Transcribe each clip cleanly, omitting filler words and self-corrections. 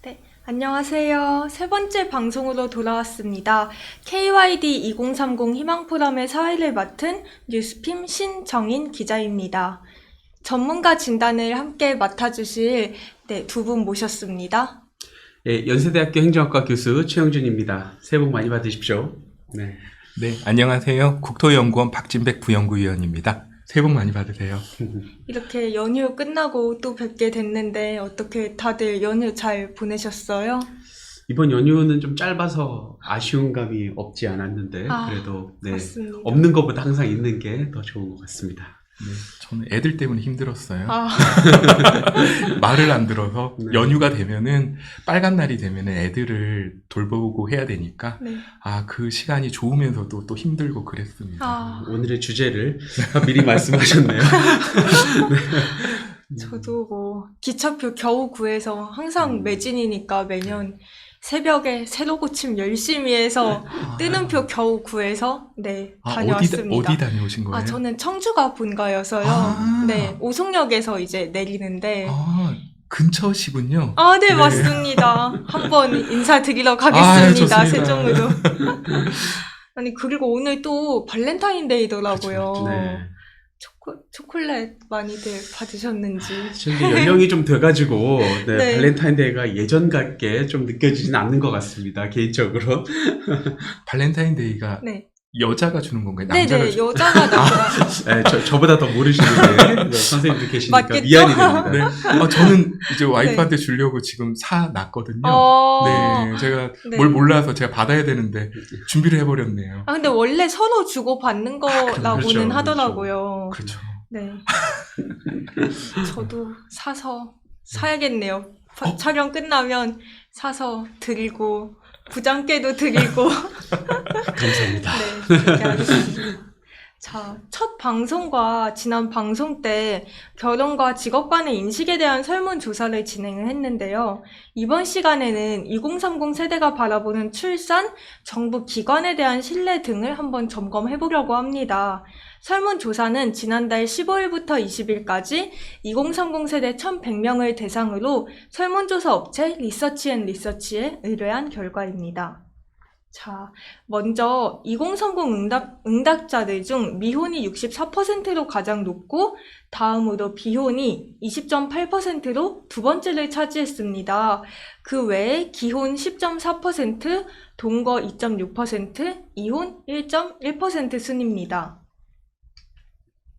네, 안녕하세요. 세 번째 방송으로 돌아왔습니다. KYD 2030 희망포럼의 사회를 맡은 뉴스핌 신정인 기자입니다. 전문가 진단을 함께 맡아주실 두 분 모셨습니다. 예, 연세대학교 행정학과 교수 최영준입니다. 새해 복 많이 받으십시오. 네. 네, 안녕하세요. 국토연구원 박진백 부연구위원입니다. 새해 복 많이 받으세요. 이렇게 연휴 끝나고 또 뵙게 됐는데 어떻게 다들 연휴 잘 보내셨어요? 이번 연휴는 좀 짧아서 아쉬운 감이 없지 않았는데 그래도 네, 맞습니다. 없는 것보다 항상 있는 게 더 좋은 것 같습니다. 네, 저는 애들 때문에 힘들었어요. 아, 말을 안 들어서 네. 연휴가 되면은 빨간 날이 되면은 애들을 돌보고 해야 되니까 네. 그 시간이 좋으면서도 또 힘들고 그랬습니다. 아, 오늘의 주제를 미리 말씀하셨네요. 저도 뭐 기차표 겨우 구해서 항상 매진이니까 매년 새벽에 새로 고침 열심히 해서 뜨는 표 겨우 구해서 다녀왔습니다. 어디 다녀오신 거예요? 저는 청주가 본가여서요. 아. 네, 오송역에서 이제 내리는데. 근처시군요. 네, 맞습니다. 한번 인사드리러 가겠습니다. 좋습니다. 세종으로. 아니, 그리고 오늘 또 발렌타인데이더라고요. 네. 초콜릿 많이들 받으셨는지. 저는 연령이 좀 돼가지고 네. 발렌타인데이가 예전 같게 좀 느껴지진 않는 것 같습니다. 개인적으로. 발렌타인데이가 네. 여자가 주는 건가요? 남자가 네네, 여자가 남자. 네, 저보다 더 모르시는데 선생님들 계시니까 맞겠죠? 미안이 됩니다. 네. 저는 이제 와이프한테 주려고 지금 사 놨거든요. 네, 제가 네. 뭘 몰라서 제가 받아야 되는데 준비를 해버렸네요. 근데 원래 서로 주고 받는 거라고는 그렇죠, 하더라고요. 그렇죠. 네. 저도 사야겠네요. 촬영 끝나면 사서 드리고, 부장께도 드리고. 감사합니다. 네, 그렇게 하겠습니다. 자, 첫 방송과 지난 방송 때 결혼과 직업 간의 인식에 대한 설문조사를 진행을 했는데요. 이번 시간에는 2030 세대가 바라보는 출산, 정부 기관에 대한 신뢰 등을 한번 점검해 보려고 합니다. 설문조사는 지난달 15일부터 20일까지 2030 세대 1,100명을 대상으로 설문조사 업체 리서치앤리서치에 의뢰한 결과입니다. 자, 먼저 2030 응답자들 중 미혼이 64%로 가장 높고 다음으로 비혼이 20.8%로 두 번째를 차지했습니다. 그 외에 기혼 10.4%, 동거 2.6%, 이혼 1.1% 순입니다.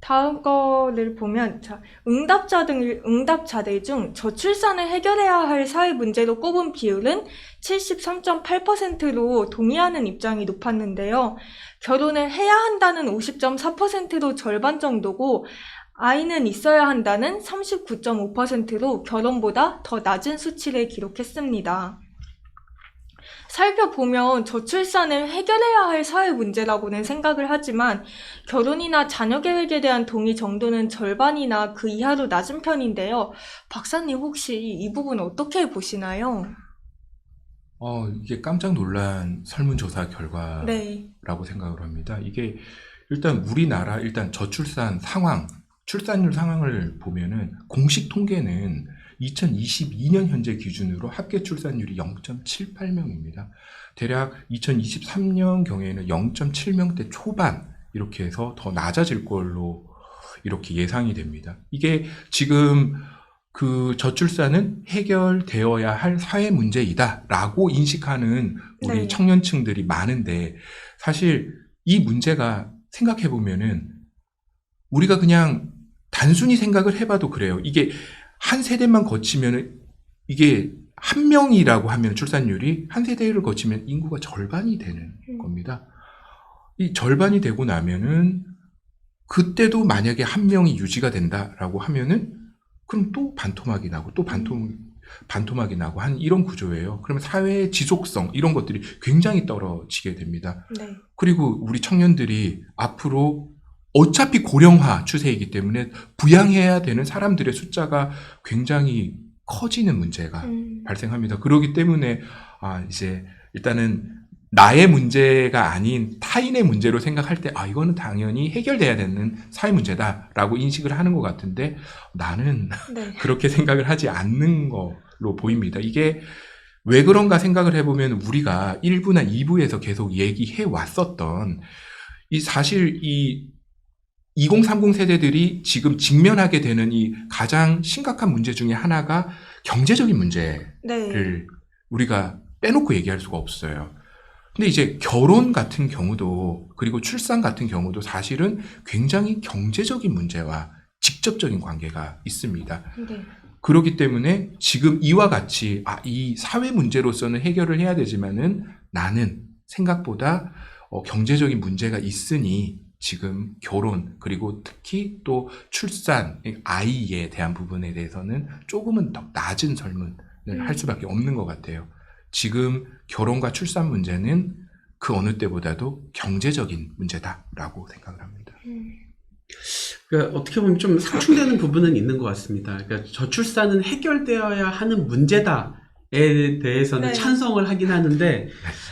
다음 거를 보면, 응답자들 중 저출산을 해결해야 할 사회 문제로 꼽은 비율은 73.8%로 동의하는 입장이 높았는데요. 결혼을 해야 한다는 50.4%로 절반 정도고, 아이는 있어야 한다는 39.5%로 결혼보다 더 낮은 수치를 기록했습니다. 살펴보면 저출산을 해결해야 할 사회 문제라고는 생각을 하지만 결혼이나 자녀 계획에 대한 동의 정도는 절반이나 그 이하로 낮은 편인데요. 박사님 혹시 이 부분 어떻게 보시나요? 이게 깜짝 놀란 설문조사 결과라고 네. 생각을 합니다. 이게 일단 우리나라 저출산 상황, 출산율 상황을 보면은 공식 통계는 2022년 현재 기준으로 합계 출산율이 0.78명입니다. 대략 2023년 경에는 0.7명대 초반 이렇게 해서 더 낮아질 걸로 이렇게 예상이 됩니다. 이게 지금 그 저출산은 해결되어야 할 사회 문제이다라고 인식하는 우리 네. 청년층들이 많은데 사실 이 문제가 생각해 보면은 우리가 그냥 단순히 생각을 해봐도 그래요. 이게 한 세대만 거치면은 이게 한 명이라고 하면 출산율이 한 세대를 거치면 인구가 절반이 되는 겁니다. 이 절반이 되고 나면은 그때도 만약에 한 명이 유지가 된다라고 하면은 그럼 또 반토막이 나고 또 반토막이 나고 한 이런 구조예요. 그러면 사회의 지속성 이런 것들이 굉장히 떨어지게 됩니다. 네. 그리고 우리 청년들이 앞으로 어차피 고령화 추세이기 때문에 부양해야 되는 사람들의 숫자가 굉장히 커지는 문제가 발생합니다. 그렇기 때문에 이제 일단은 나의 문제가 아닌 타인의 문제로 생각할 때 이거는 당연히 해결돼야 되는 사회 문제다라고 인식을 하는 것 같은데 나는 네. 그렇게 생각을 하지 않는 것 것으로 보입니다. 이게 왜 그런가 생각을 해보면 우리가 1부나 2부에서 계속 얘기해 왔었던 사실 이 2030 세대들이 지금 직면하게 되는 이 가장 심각한 문제 중에 하나가 경제적인 문제를 네. 우리가 빼놓고 얘기할 수가 없어요. 근데 이제 결혼 같은 경우도 그리고 출산 같은 경우도 사실은 굉장히 경제적인 문제와 직접적인 관계가 있습니다. 네. 그렇기 때문에 지금 이와 같이 이 사회 문제로서는 해결을 해야 되지만은 나는 생각보다 경제적인 문제가 있으니 지금 결혼 그리고 특히 또 출산, 아이에 대한 부분에 대해서는 조금은 더 낮은 설문을 할 수밖에 없는 것 같아요. 지금 결혼과 출산 문제는 그 어느 때보다도 경제적인 문제다라고 생각을 합니다. 그러니까 어떻게 보면 좀 상충되는 부분은 있는 것 같습니다. 그러니까 저출산은 해결되어야 하는 문제다에 대해서는 네. 찬성을 하긴 하는데,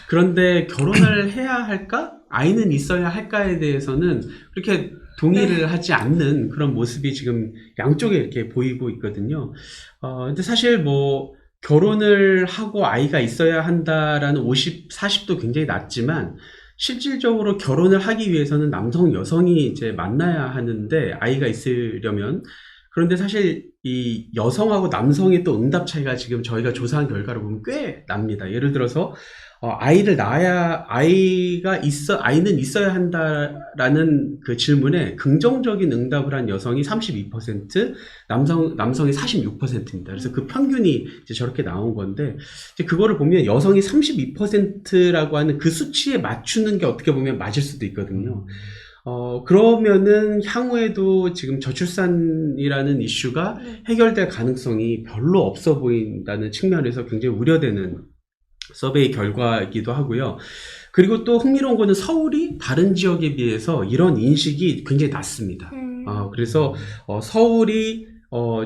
그런데 결혼을 해야 할까? 아이는 있어야 할까에 대해서는 그렇게 동의를 네. 하지 않는 그런 모습이 지금 양쪽에 이렇게 보이고 있거든요. 근데 사실 뭐 결혼을 하고 아이가 있어야 한다라는 50, 40도 굉장히 낮지만, 실질적으로 결혼을 하기 위해서는 남성, 여성이 이제 만나야 하는데, 아이가 있으려면. 그런데 사실 이 여성하고 남성의 또 응답 차이가 지금 저희가 조사한 결과로 보면 꽤 납니다. 예를 들어서 아이를 낳아야 아이는 있어야 한다라는 그 질문에 긍정적인 응답을 한 여성이 32%, 남성이 46%입니다. 그래서 그 평균이 이제 저렇게 나온 건데, 이제 그거를 보면 여성이 32%라고 하는 그 수치에 맞추는 게 어떻게 보면 맞을 수도 있거든요. 그러면은 향후에도 지금 저출산이라는 이슈가 네. 해결될 가능성이 별로 없어 보인다는 측면에서 굉장히 우려되는 서베이 결과이기도 하고요. 그리고 또 흥미로운 거는 서울이 다른 지역에 비해서 이런 인식이 굉장히 낮습니다. 그래서 서울이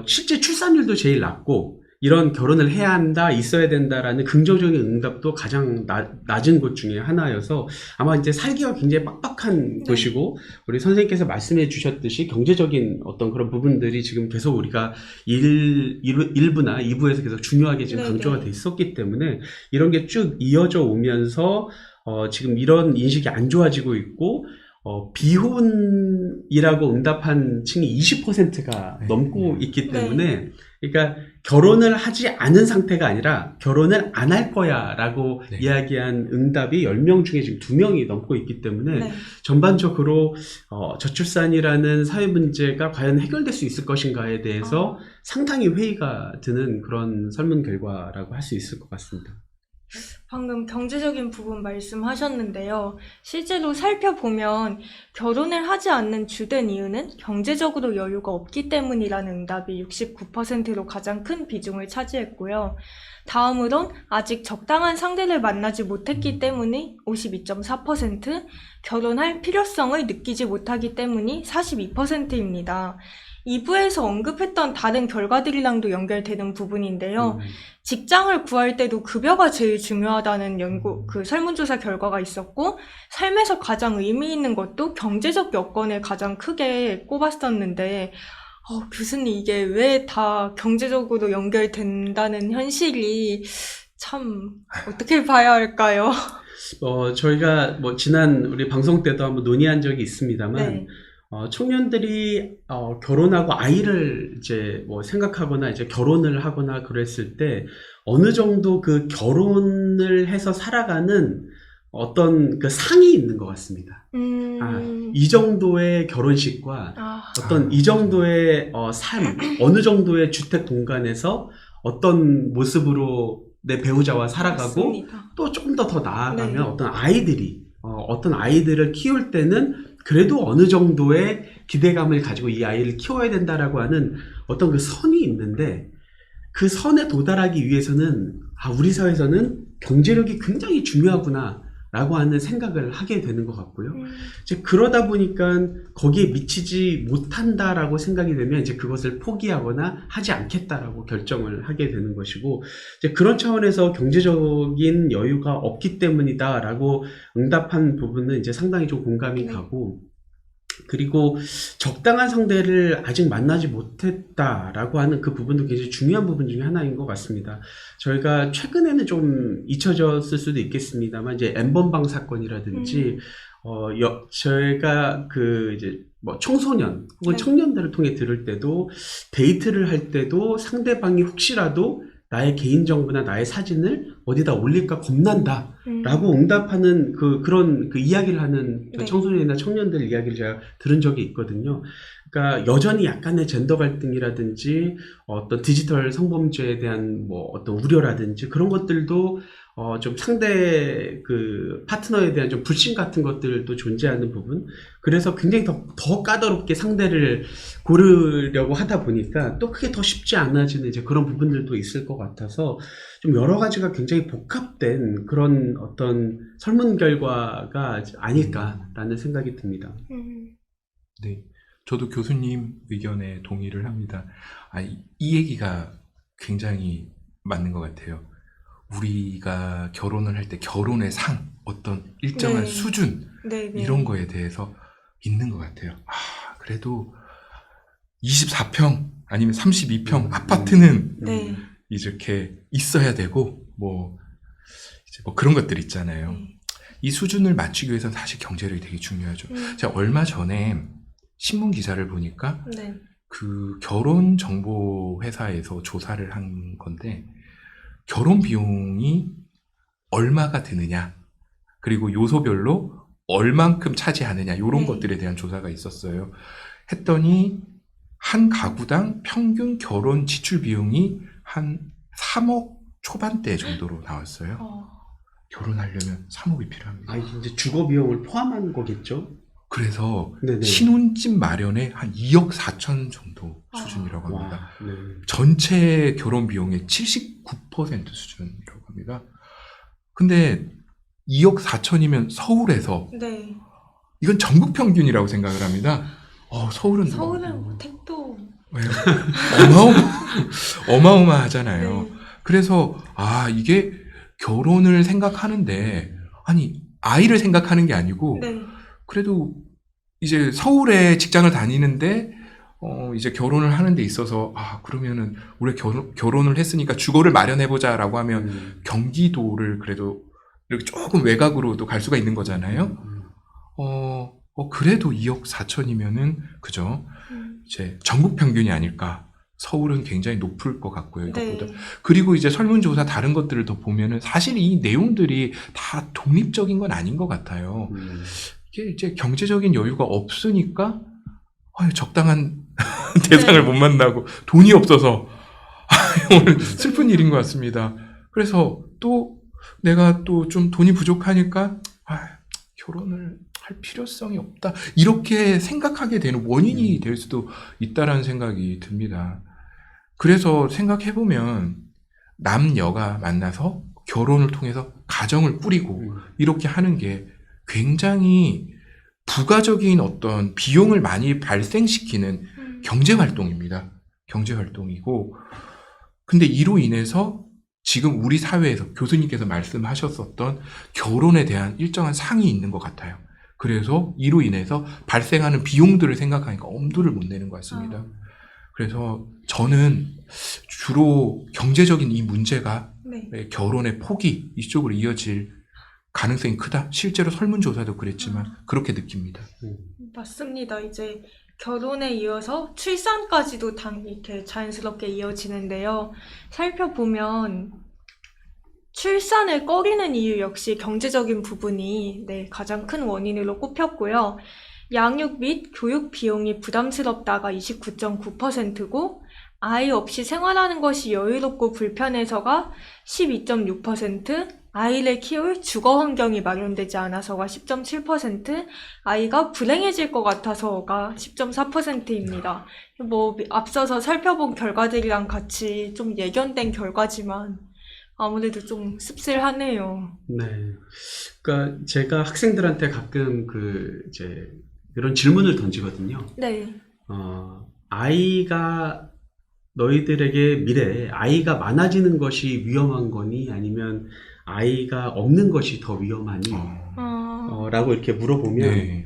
실제 출산율도 제일 낮고, 이런 결혼을 해야 한다, 있어야 된다라는 긍정적인 응답도 가장 낮은 곳 중에 하나여서 아마 이제 살기가 굉장히 빡빡한 네. 곳이고, 우리 선생님께서 말씀해 주셨듯이 경제적인 어떤 그런 부분들이 지금 계속 우리가 1부나 2부에서 계속 중요하게 지금 네네. 강조가 돼 있었기 때문에 이런 게 쭉 이어져 오면서 지금 이런 인식이 안 좋아지고 있고, 비혼이라고 응답한 층이 20%가 네. 넘고 있기 네. 때문에, 그러니까 결혼을 하지 않은 상태가 아니라 결혼을 안 할 거야 라고 네. 이야기한 응답이 10명 중에 지금 2명이 넘고 있기 때문에 네. 전반적으로 저출산이라는 사회 문제가 과연 해결될 수 있을 것인가에 대해서 상당히 회의가 드는 그런 설문 결과라고 할 수 있을 것 같습니다. 방금 경제적인 부분 말씀하셨는데요. 실제로 살펴보면 결혼을 하지 않는 주된 이유는 경제적으로 여유가 없기 때문이라는 응답이 69%로 가장 큰 비중을 차지했고요. 다음으론 아직 적당한 상대를 만나지 못했기 때문이 52.4%, 결혼할 필요성을 느끼지 못하기 때문이 42%입니다. 2부에서 언급했던 다른 결과들이랑도 연결되는 부분인데요. 직장을 구할 때도 급여가 제일 중요하다는 그 설문조사 결과가 있었고, 삶에서 가장 의미 있는 것도 경제적 여건을 가장 크게 꼽았었는데, 교수님, 이게 왜 다 경제적으로 연결된다는 현실이 참 어떻게 봐야 할까요? 저희가 뭐 지난 우리 방송 때도 한번 논의한 적이 있습니다만, 네. 청년들이 결혼하고 아이를 이제 뭐 생각하거나 이제 결혼을 하거나 그랬을 때 어느 정도 그 결혼을 해서 살아가는 어떤 그 상이 있는 것 같습니다. 이 정도의 결혼식과 어떤 이 정도의 삶, 어느 정도의 주택 공간에서 어떤 모습으로 내 배우자와 살아가고, 맞습니다. 또 조금 더 나아가면 네. 어떤 아이들을 키울 때는 그래도 어느 정도의 기대감을 가지고 이 아이를 키워야 된다라고 하는 어떤 그 선이 있는데, 그 선에 도달하기 위해서는 우리 사회에서는 경제력이 굉장히 중요하구나 라고 하는 생각을 하게 되는 것 같고요. 이제 그러다 보니까 거기에 미치지 못한다라고 생각이 되면 이제 그것을 포기하거나 하지 않겠다라고 결정을 하게 되는 것이고, 이제 그런 차원에서 경제적인 여유가 없기 때문이다라고 응답한 부분은 이제 상당히 좀 공감이 가고, 그리고 적당한 상대를 아직 만나지 못했다라고 하는 그 부분도 굉장히 중요한 부분 중에 하나인 것 같습니다. 저희가 최근에는 좀 잊혀졌을 수도 있겠습니다만, 이제 N번방 사건이라든지, 저희가 이제 뭐 청소년 혹은 네. 청년들을 통해 들을 때도, 데이트를 할 때도 상대방이 혹시라도 나의 개인정보나 나의 사진을 어디다 올릴까 겁난다. 라고 응답하는 그런 이야기를 하는 네. 청소년이나 청년들 이야기를 제가 들은 적이 있거든요. 그러니까 여전히 약간의 젠더 갈등이라든지 어떤 디지털 성범죄에 대한 뭐 어떤 우려라든지 그런 것들도 좀 상대 파트너에 대한 좀 불신 같은 것들도 존재하는 부분. 그래서 굉장히 더 까다롭게 상대를 고르려고 하다 보니까 또 그게 더 쉽지 않아지는 이제 그런 부분들도 있을 것 같아서 좀 여러 가지가 굉장히 복합된 그런 어떤 설문 결과가 아닐까라는 생각이 듭니다. 네. 저도 교수님 의견에 동의를 합니다. 이 얘기가 굉장히 맞는 것 같아요. 우리가 결혼을 할 때 결혼의 상, 어떤 일정한 네. 수준, 네, 네. 이런 거에 대해서 있는 것 같아요. 그래도 24평 아니면 32평 아파트는 네. 이렇게 있어야 되고, 이제 그런 것들 있잖아요. 네. 이 수준을 맞추기 위해서는 사실 경제력이 되게 중요하죠. 제가 얼마 전에 신문 기사를 보니까 네. 그 결혼 정보 회사에서 조사를 한 건데, 결혼 비용이 얼마가 드느냐, 그리고 요소별로 얼만큼 차지하느냐, 이런 네. 것들에 대한 조사가 있었어요. 했더니 한 가구당 평균 결혼 지출 비용이 한 3억 초반대 정도로 나왔어요. 결혼하려면 3억이 필요합니다. 이제 주거 비용을 포함한 거겠죠? 그래서 네네. 신혼집 마련에 한 2억 4천 정도 수준이라고 합니다. 와, 네. 전체 결혼 비용의 79% 수준이라고 합니다. 근데 2억 4천이면 서울에서, 네. 이건 전국 평균이라고 생각을 합니다. 서울은 택도. 어마어마하잖아요. 네. 그래서 이게 결혼을 생각하는데, 아이를 생각하는 게 아니고, 네. 그래도 이제 서울에 직장을 다니는데 이제 결혼을 하는 데 있어서 그러면은 우리 결혼을 했으니까 주거를 마련해보자라고 하면 경기도를 그래도 이렇게 조금 외곽으로도 갈 수가 있는 거잖아요. 그래도 2억 4천이면은 그죠? 이제 전국 평균이 아닐까. 서울은 굉장히 높을 것 같고요, 이것보다. 네. 그리고 이제 설문조사 다른 것들을 더 보면은 사실 이 내용들이 다 독립적인 건 아닌 것 같아요. 이게 이제 경제적인 여유가 없으니까 적당한 대상을 못 만나고 돈이 없어서 오늘 슬픈 일인 것 같습니다. 그래서 또 내가 또 좀 돈이 부족하니까 결혼을 할 필요성이 없다, 이렇게 생각하게 되는 원인이 될 수도 있다라는 생각이 듭니다. 그래서 생각해보면 남녀가 만나서 결혼을 통해서 가정을 꾸리고 이렇게 하는 게 굉장히 부가적인 어떤 비용을 많이 발생시키는 경제활동입니다. 경제활동이고, 근데 이로 인해서 지금 우리 사회에서 교수님께서 말씀하셨었던 결혼에 대한 일정한 상이 있는 것 같아요. 그래서 이로 인해서 발생하는 비용들을 생각하니까 엄두를 못 내는 것 같습니다. 그래서 저는 주로 경제적인 이 문제가 네. 결혼의 포기 이쪽으로 이어질 가능성이 크다. 실제로 설문조사도 그랬지만 그렇게 느낍니다. 맞습니다. 이제 결혼에 이어서 출산까지도 이렇게 자연스럽게 이어지는데요. 살펴보면 출산을 꺼리는 이유 역시 경제적인 부분이 가장 큰 원인으로 꼽혔고요. 양육 및 교육 비용이 부담스럽다가 29.9%고 아이 없이 생활하는 것이 여유롭고 불편해서가 12.6%, 아이를 키울 주거 환경이 마련되지 않아서가 10.7%, 아이가 불행해질 것 같아서가 10.4%입니다. 앞서서 살펴본 결과들이랑 같이 좀 예견된 결과지만 아무래도 좀 씁쓸하네요. 네. 그러니까 제가 학생들한테 가끔 이제 이런 질문을 던지거든요. 네. 아이가 너희들에게 미래에 아이가 많아지는 것이 위험한 거니 아니면 아이가 없는 것이 더 위험하니? 라고 이렇게 물어보면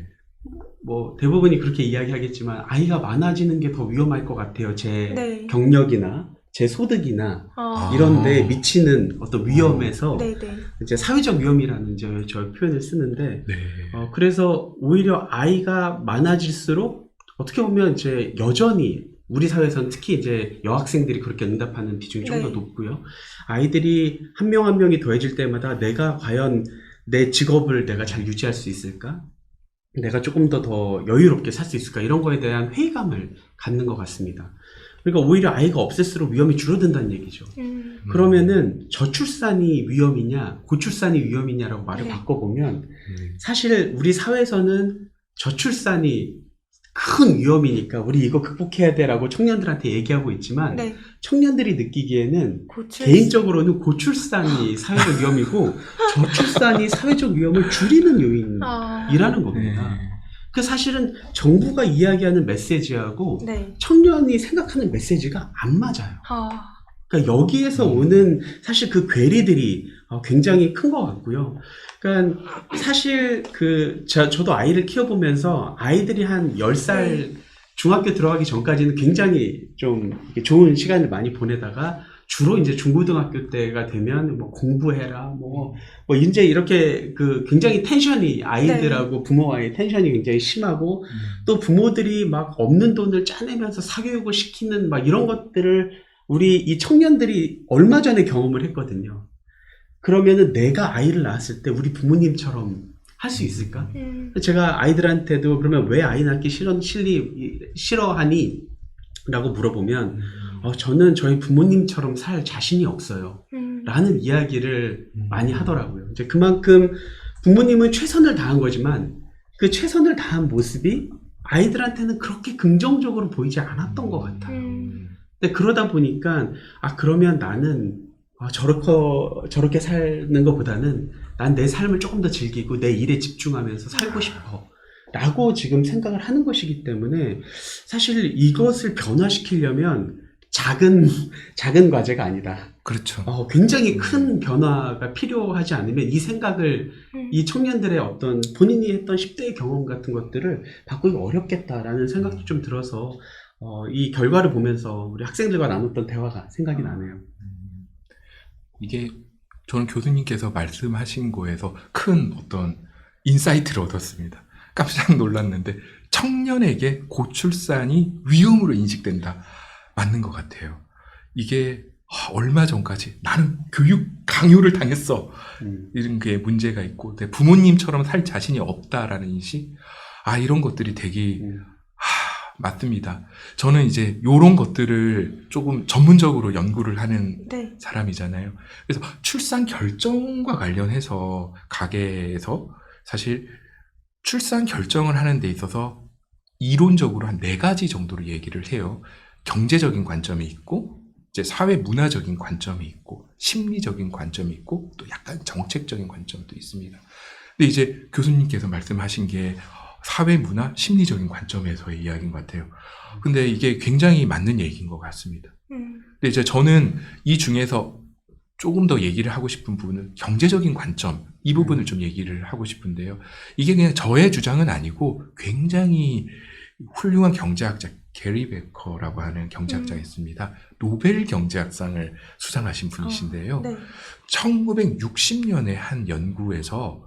뭐 대부분이 그렇게 이야기하겠지만 아이가 많아지는 게 더 위험할 것 같아요. 제 네. 경력이나 제 소득이나 아, 이런 데 미치는 어떤 위험에서 네네. 이제 사회적 위험이라는 이제 저 표현을 쓰는데 네. 그래서 오히려 아이가 많아질수록 어떻게 보면 이제 여전히 우리 사회에서는 특히 이제 여학생들이 그렇게 응답하는 비중이 좀 더 네. 높고요. 아이들이 한 명 한 명이 더해질 때마다 내가 과연 내 직업을 내가 잘 유지할 수 있을까? 내가 조금 더 여유롭게 살 수 있을까? 이런 거에 대한 회의감을 갖는 것 같습니다. 그러니까 오히려 아이가 없을수록 위험이 줄어든다는 얘기죠. 그러면은 저출산이 위험이냐, 고출산이 위험이냐라고 말을 네. 바꿔보면 사실 우리 사회에서는 저출산이 큰 위험이니까 우리 이거 극복해야 돼라고 청년들한테 얘기하고 있지만 네. 청년들이 느끼기에는 고출. 개인적으로는 고출산이 사회적 위험이고 저출산이 사회적 위험을 줄이는 요인이라는 겁니다. 그 사실은 정부가 이야기하는 메시지하고 네. 청년이 생각하는 메시지가 안 맞아요. 아, 그러니까 여기에서 오는 사실 그 괴리들이 굉장히 큰 것 같고요. 그러니까 사실 저도 아이를 키워보면서 아이들이 한 10살 중학교 들어가기 전까지는 굉장히 좀 이렇게 좋은 시간을 많이 보내다가 주로 이제 중고등학교 때가 되면 뭐 공부해라, 뭐 이제 이렇게 굉장히 텐션이 아이들하고 부모와의 텐션이 굉장히 심하고 또 부모들이 막 없는 돈을 짜내면서 사교육을 시키는 막 이런 것들을 우리 이 청년들이 얼마 전에 경험을 했거든요. 그러면은 내가 아이를 낳았을 때 우리 부모님처럼 할 수 있을까? 제가 아이들한테도 그러면 왜 아이 낳기 싫어하니? 라고 물어보면 저는 저희 부모님처럼 살 자신이 없어요. 라는 이야기를 많이 하더라고요. 이제 그만큼 부모님은 최선을 다한 거지만 그 최선을 다한 모습이 아이들한테는 그렇게 긍정적으로 보이지 않았던 것 같아요. 근데 그러다 보니까 그러면 나는 저렇게 사는 것보다는 난 내 삶을 조금 더 즐기고 내 일에 집중하면서 살고 싶어 라고 지금 생각을 하는 것이기 때문에 사실 이것을 변화시키려면 작은 과제가 아니다. 그렇죠. 굉장히 큰 변화가 필요하지 않으면 이 생각을 이 청년들의 어떤 본인이 했던 10대의 경험 같은 것들을 바꾸기 어렵겠다라는 생각도 좀 들어서 이 결과를 보면서 우리 학생들과 나눴던 대화가 생각이 나네요. 이게 저는 교수님께서 말씀하신 거에서 큰 어떤 인사이트를 얻었습니다. 깜짝 놀랐는데 청년에게 고출산이 위험으로 인식된다. 맞는 것 같아요. 이게 얼마 전까지 나는 교육 강요를 당했어. 이런 게 문제가 있고 내 부모님처럼 살 자신이 없다라는 인식. 이런 것들이 되게 맞습니다. 저는 이제 이런 것들을 조금 전문적으로 연구를 하는 네. 사람이잖아요. 그래서 출산 결정과 관련해서 가게에서 사실 출산 결정을 하는 데 있어서 이론적으로 한 4가지 정도로 얘기를 해요. 경제적인 관점이 있고, 이제 사회 문화적인 관점이 있고, 심리적인 관점이 있고, 또 약간 정책적인 관점도 있습니다. 근데 이제 교수님께서 말씀하신 게 사회 문화 심리적인 관점에서의 이야기인 것 같아요. 근데 이게 굉장히 맞는 얘기인 것 같습니다. 근데 이제 저는 이 중에서 조금 더 얘기를 하고 싶은 부분은 경제적인 관점, 이 부분을 좀 얘기를 하고 싶은데요. 이게 그냥 저의 주장은 아니고 굉장히 훌륭한 경제학자 게리 베커라고 하는 경제학자가 있습니다. 노벨 경제학상을 수상하신 분이신데요. 네. 1960년에 한 연구에서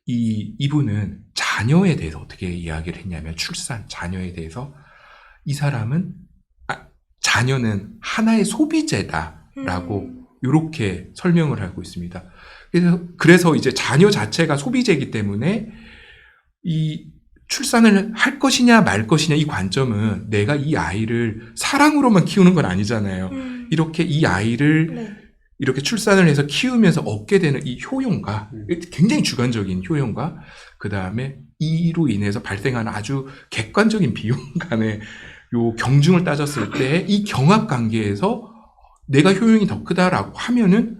이분은 자녀에 대해서 어떻게 이야기를 했냐면 출산, 자녀에 대해서 이 사람은 자녀는 하나의 소비재다라고 이렇게 설명을 하고 있습니다. 그래서 이제 자녀 자체가 소비재이기 때문에 이 출산을 할 것이냐 말 것이냐 이 관점은 내가 이 아이를 사랑으로만 키우는 건 아니잖아요. 이렇게 이 아이를 네. 이렇게 출산을 해서 키우면서 얻게 되는 이 효용과 굉장히 주관적인 효용과 그 다음에 이로 인해서 발생하는 아주 객관적인 비용 간의 요 경중을 따졌을 때 이 경합 관계에서 내가 효용이 더 크다라고 하면은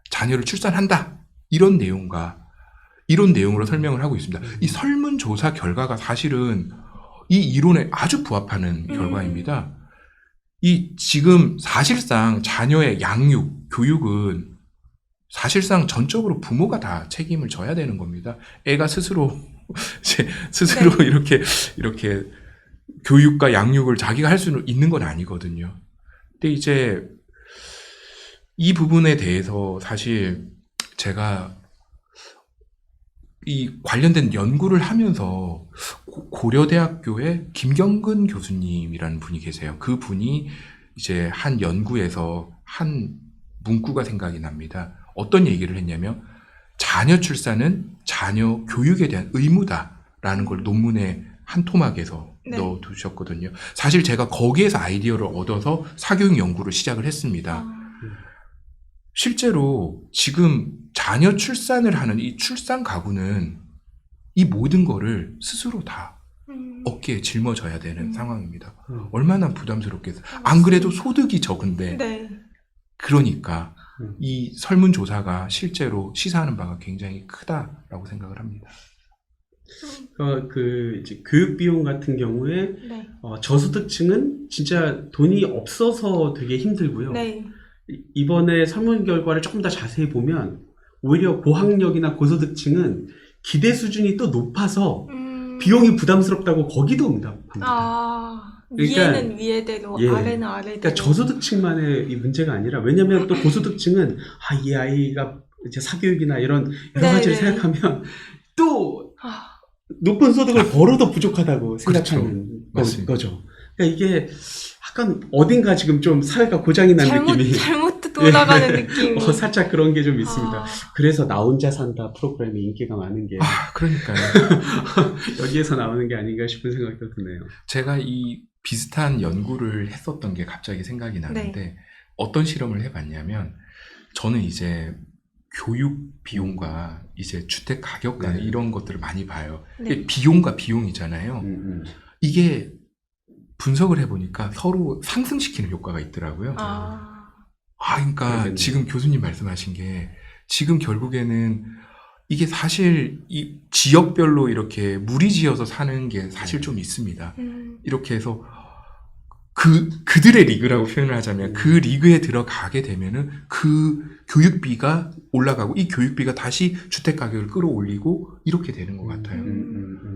자녀를 출산한다. 이런 내용으로 설명을 하고 있습니다. 이 설문조사 결과가 사실은 이 이론에 아주 부합하는 결과입니다. 이 지금 사실상 자녀의 양육, 교육은 사실상 전적으로 부모가 다 책임을 져야 되는 겁니다. 애가 스스로 이제 스스로 네. 이렇게 교육과 양육을 자기가 할 수는 있는 건 아니거든요. 근데 이제 이 부분에 대해서 사실 제가 이 관련된 연구를 하면서 고려대학교의 김경근 교수님이라는 분이 계세요. 그 분이 이제 한 연구에서 한 문구가 생각이 납니다. 어떤 얘기를 했냐면 자녀 출산은 자녀 교육에 대한 의무다라는 걸 논문의 한 토막에서 네. 넣어두셨거든요. 사실 제가 거기에서 아이디어를 얻어서 사교육 연구를 시작을 했습니다. 아, 실제로 지금 자녀 출산을 하는 이 출산 가구는 이 모든 거를 스스로 다 어깨에 짊어져야 되는 상황입니다. 얼마나 부담스럽겠어요. 안 그래도 소득이 적은데 네. 그러니까 이 설문조사가 실제로 시사하는 바가 굉장히 크다라고 생각을 합니다. 이제 교육 비용 같은 경우에 네. 저소득층은 진짜 돈이 없어서 되게 힘들고요. 네. 이번에 설문 결과를 조금 더 자세히 보면 오히려 고학력이나 고소득층은 기대 수준이 또 높아서 비용이 부담스럽다고 거기도 응답합니다. 아, 그러니까, 위에는 위에대로, 예. 아래는 아래대로. 그러니까 저소득층만의 이 문제가 아니라 왜냐하면 또 고소득층은 이 아이가 이제 사교육이나 이런 여러 네, 가지를 네. 생각하면 또 아, 높은 소득을 벌어도 부족하다고 생각하는 맞습니다. 거죠. 그러니까 이게 약간 어딘가 지금 좀 사회가 고장이 난 느낌이 잘못 돌아가는 느낌이. 살짝 그런 게 좀 있습니다. 아, 그래서 나 혼자 산다 프로그램이 인기가 많은 게 그러니까요. 여기에서 나오는 게 아닌가 싶은 생각도 드네요. 제가 이 비슷한 연구를 했었던 게 갑자기 생각이 나는데 어떤 실험을 해봤냐면 저는 이제 교육 비용과 이제 주택 가격 간 네. 이런 것들을 많이 봐요. 네. 비용과 비용이잖아요. 음. 이게 분석을 해보니까 서로 상승시키는 효과가 있더라고요. 그러니까 그러겠네요. 지금 교수님 말씀하신 게 지금 결국에는 이게 사실 이 지역별로 이렇게 무리지어서 사는 게 사실 좀 있습니다. 이렇게 해서 그들의 리그라고 표현을 하자면 그 리그에 들어가게 되면은 그 교육비가 올라가고 이 교육비가 다시 주택 가격을 끌어올리고 이렇게 되는 것 같아요.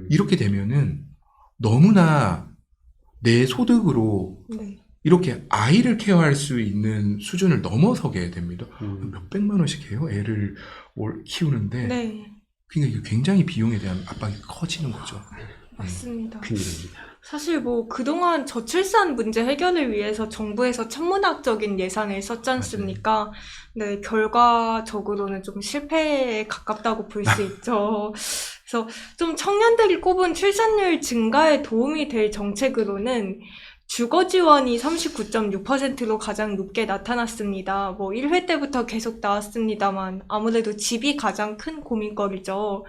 이렇게 되면은 너무나 내 소득으로 네. 이렇게 아이를 케어할 수 있는 수준을 넘어서게 됩니다. 몇백만 원씩 해요? 애를 키우는데. 네. 그러니까 이게 굉장히 비용에 대한 압박이 커지는 거죠. 맞습니다. 큰일입니다. 사실 뭐 그동안 저출산 문제 해결을 위해서 정부에서 천문학적인 예산을 썼지 않습니까? 네, 결과적으로는 좀 실패에 가깝다고 볼 수 있죠. 그래서 좀 청년들이 꼽은 출산율 증가에 도움이 될 정책으로는 주거 지원이 39.6%로 가장 높게 나타났습니다. 뭐 1회 때부터 계속 나왔습니다만 아무래도 집이 가장 큰 고민거리죠.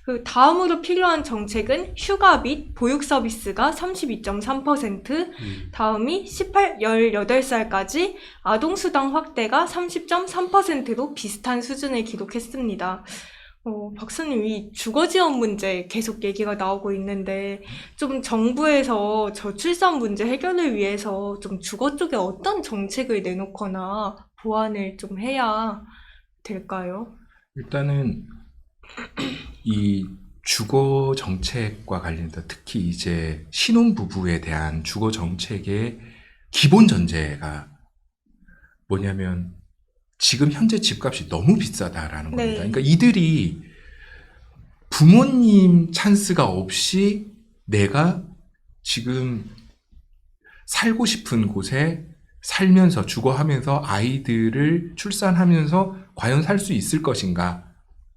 그 다음으로 필요한 정책은 휴가 및 보육 서비스가 32.3%, 다음이 18살까지 아동수당 확대가 30.3%로 비슷한 수준을 기록했습니다. 박사님, 이 주거지원 문제 계속 얘기가 나오고 있는데, 좀 정부에서 저출산 문제 해결을 위해서 좀 주거 쪽에 어떤 정책을 내놓거나 보완을 좀 해야 될까요? 일단은 이 주거 정책과 관련해서 특히 이제 신혼부부에 대한 주거 정책의 기본 전제가 뭐냐면 지금 현재 집값이 너무 비싸다라는 네. 겁니다. 그러니까 이들이 부모님 찬스가 없이 내가 지금 살고 싶은 곳에 살면서 주거하면서 아이들을 출산하면서 과연 살 수 있을 것인가?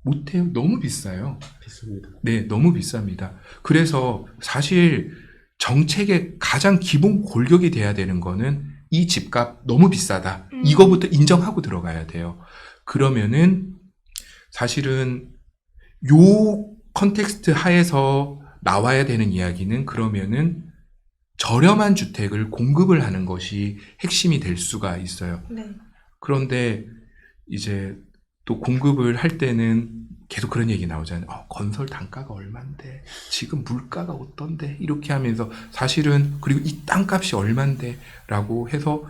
못해요. 너무 비싸요. 비쌉니다. 네, 너무 비쌉니다. 그래서 사실 정책의 가장 기본 골격이 돼야 되는 거는 이 집값 너무 비싸다. 이거부터 인정하고 들어가야 돼요. 그러면은 사실은 요 컨텍스트 하에서 나와야 되는 이야기는 그러면은 저렴한 주택을 공급을 하는 것이 핵심이 될 수가 있어요. 네. 그런데 이제 또 공급을 할 때는 계속 그런 얘기 나오잖아요. 건설 단가가 얼만데, 지금 물가가 어떤데, 이렇게 하면서 사실은 그리고 이 땅값이 얼만데 라고 해서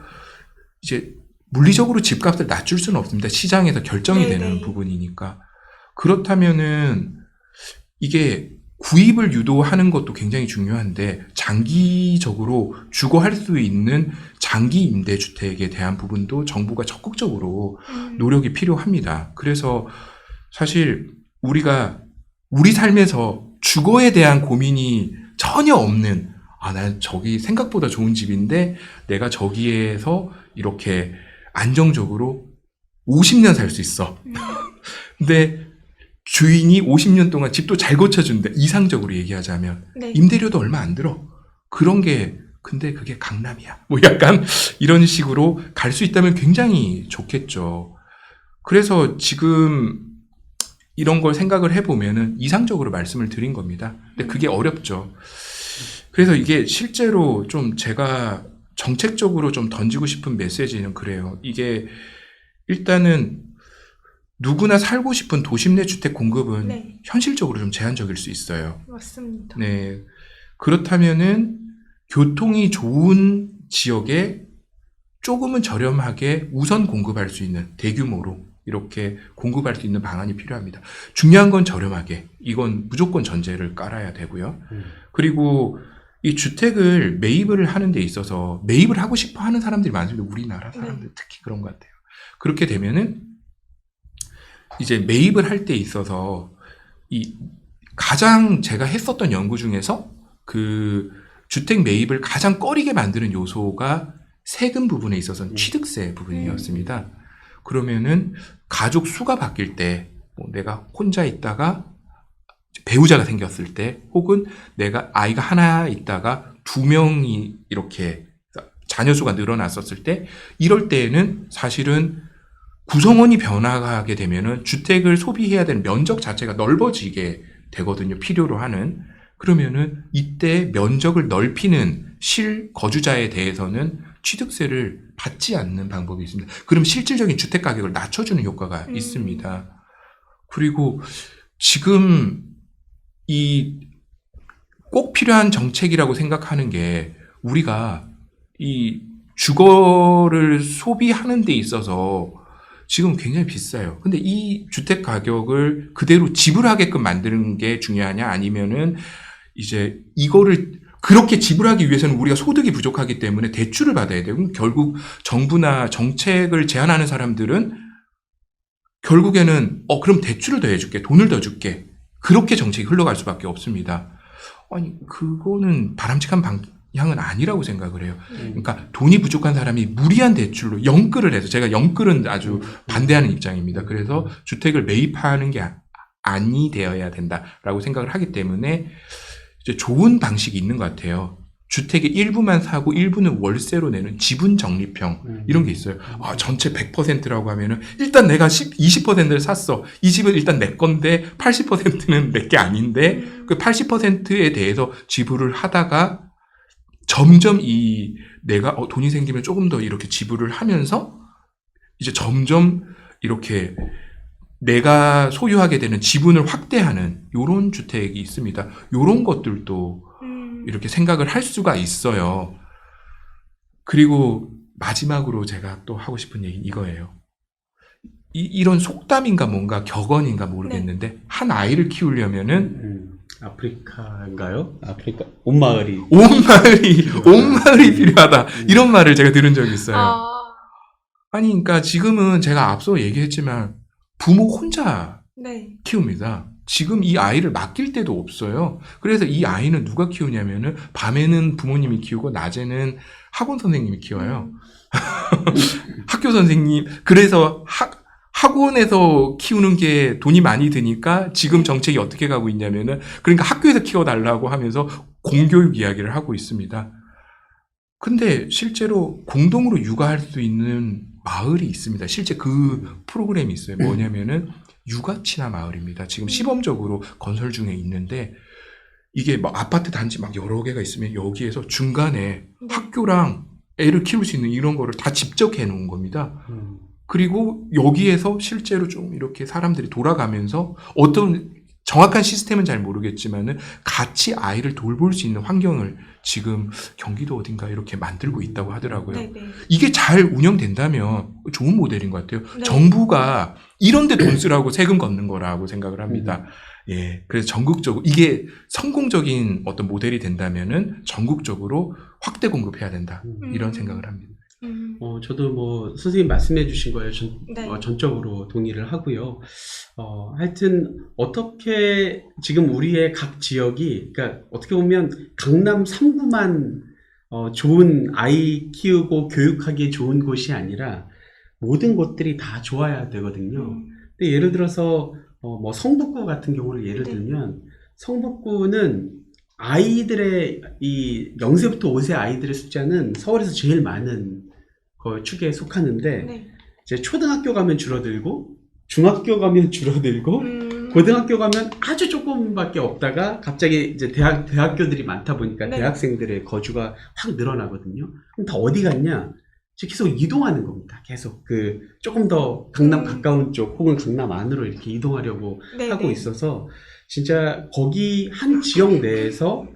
이제 물리적으로 집값을 낮출 수는 없습니다. 시장에서 결정이 네네. 되는 부분이니까. 그렇다면은 이게 구입을 유도하는 것도 굉장히 중요한데 장기적으로 주거할 수 있는 장기 임대주택에 대한 부분도 정부가 적극적으로 노력이 필요합니다. 그래서 사실 우리가 우리 삶에서 주거에 대한 고민이 전혀 없는 난 저기 생각보다 좋은 집인데 내가 저기에서 이렇게 안정적으로 50년 살 수 있어. 근데 주인이 50년 동안 집도 잘 고쳐준대. 이상적으로 얘기하자면. 네. 임대료도 얼마 안 들어. 그런 게, 근데 그게 강남이야. 뭐 약간 이런 식으로 갈 수 있다면 굉장히 좋겠죠. 그래서 지금 이런 걸 생각을 해보면은 이상적으로 말씀을 드린 겁니다. 근데 그게 어렵죠. 그래서 이게 실제로 좀 제가 정책적으로 좀 던지고 싶은 메시지는 그래요. 이게 일단은 누구나 살고 싶은 도심 내 주택 공급은 네. 현실적으로 좀 제한적일 수 있어요. 맞습니다. 네. 그렇다면은 교통이 좋은 지역에 조금은 저렴하게 우선 공급할 수 있는 대규모로 이렇게 공급할 수 있는 방안이 필요합니다. 중요한 건 저렴하게. 이건 무조건 전제를 깔아야 되고요. 그리고 이 주택을 매입을 하는 데 있어서 매입을 하고 싶어 하는 사람들이 많습니다. 우리나라 사람들 특히 그런 것 같아요. 그렇게 되면은 이제 매입을 할 때 있어서 이 가장 제가 했었던 연구 중에서 그 주택 매입을 가장 꺼리게 만드는 요소가 세금 부분에 있어서는 취득세 부분이었습니다. 그러면은 가족 수가 바뀔 때, 뭐 내가 혼자 있다가 배우자가 생겼을 때, 혹은 내가 아이가 하나 있다가 2명이 이렇게 자녀 수가 늘어났었을 때, 이럴 때에는 사실은 구성원이 변화하게 되면은 주택을 소비해야 되는 면적 자체가 넓어지게 되거든요. 필요로 하는. 그러면은 이때 면적을 넓히는 실거주자에 대해서는 취득세를 받지 않는 방법이 있습니다. 그럼 실질적인 주택 가격을 낮춰주는 효과가 있습니다. 그리고 지금 이 꼭 필요한 정책이라고 생각하는 게 우리가 이 주거를 소비하는 데 있어서 지금 굉장히 비싸요. 근데 이 주택 가격을 그대로 지불하게끔 만드는 게 중요하냐 아니면은 이제 이거를 그렇게 지불하기 위해서는 우리가 소득이 부족하기 때문에 대출을 받아야 돼요. 그럼 결국 정부나 정책을 제안하는 사람들은 결국에는 그럼 대출을 더 해줄게. 돈을 더 줄게. 그렇게 정책이 흘러갈 수밖에 없습니다. 아니 그거는 바람직한 방향은 아니라고 생각을 해요. 그러니까 돈이 부족한 사람이 무리한 대출로 영끌을 해서 제가 영끌은 아주 반대하는 입장입니다. 그래서 주택을 매입하는 게 아니 되어야 된다라고 생각을 하기 때문에 이제 좋은 방식이 있는 것 같아요. 주택의 일부만 사고 일부는 월세로 내는 지분 적립형 이런 게 있어요. 전체 100%라고 하면은 일단 내가 20%를 샀어. 이 집은 일단 내 건데 80%는 내 게 아닌데 그 80%에 대해서 지불을 하다가 점점 내가 돈이 생기면 조금 더 이렇게 지불을 하면서 이제 점점 이렇게 내가 소유하게 되는 지분을 확대하는 요런 주택이 있습니다. 요런 것들도 이렇게 생각을 할 수가 있어요. 그리고 마지막으로 제가 또 하고 싶은 얘기는 이거예요. 이런 속담인가 뭔가 격언인가 모르겠는데 한 아이를 키우려면은 아프리카인가요? 아프리카 온 마을이 온 마을이 필요하다. 이런 말을 제가 들은 적이 있어요. 아니 그러니까 지금은 제가 앞서 얘기했지만 부모 혼자 네. 키웁니다. 지금 이 아이를 맡길 데도 없어요. 그래서 이 아이는 누가 키우냐면은 밤에는 부모님이 키우고 낮에는 학원 선생님이 키워요. 학교 선생님. 그래서 학원에서 키우는 게 돈이 많이 드니까 지금 정책이 어떻게 가고 있냐면은 그러니까 학교에서 키워달라고 하면서 공교육 이야기를 하고 있습니다. 근데 실제로 공동으로 육아할 수 있는 마을이 있습니다. 실제 그 프로그램이 있어요. 뭐냐면은 육아친화 마을입니다. 지금 시범적으로 건설 중에 있는데 이게 막 아파트 단지 막 여러 개가 있으면 여기에서 중간에 학교랑 애를 키울 수 있는 이런 거를 다 직접 해놓은 겁니다. 그리고 여기에서 실제로 좀 이렇게 사람들이 돌아가면서 어떤 정확한 시스템은 잘 모르겠지만은 같이 아이를 돌볼 수 있는 환경을 지금 경기도 어딘가 이렇게 만들고 있다고 하더라고요. 네네. 이게 잘 운영된다면 좋은 모델인 것 같아요. 네. 정부가 이런 데 돈 쓰라고 세금 걷는 거라고 생각을 합니다. 예, 그래서 전국적으로 이게 성공적인 어떤 모델이 된다면은 전국적으로 확대 공급해야 된다 이런 생각을 합니다. 저도 뭐 선생님 말씀해 주신 거에 네. 전적으로 동의를 하고요. 하여튼 어떻게 지금 우리의 각 지역이, 그러니까 어떻게 보면 강남 3구만 좋은 아이 키우고 교육하기에 좋은 곳이 아니라 모든 곳들이 다 좋아야 되거든요. 근데 예를 들어서 뭐 성북구 같은 경우를 예를 네. 들면 성북구는 아이들의 이 0세부터 5세 아이들의 숫자는 서울에서 제일 많은 그 축에 속하는데 네. 이제 초등학교 가면 줄어들고 중학교 가면 줄어들고 고등학교 가면 아주 조금밖에 없다가 갑자기 이제 대학교들이 많다 보니까 네. 대학생들의 거주가 확 늘어나거든요. 그럼 다 어디 갔냐? 이제 계속 이동하는 겁니다. 계속 그 조금 더 강남 가까운 쪽 혹은 강남 안으로 이렇게 이동하려고 네, 하고 네. 있어서 진짜 거기 한 지역 내에서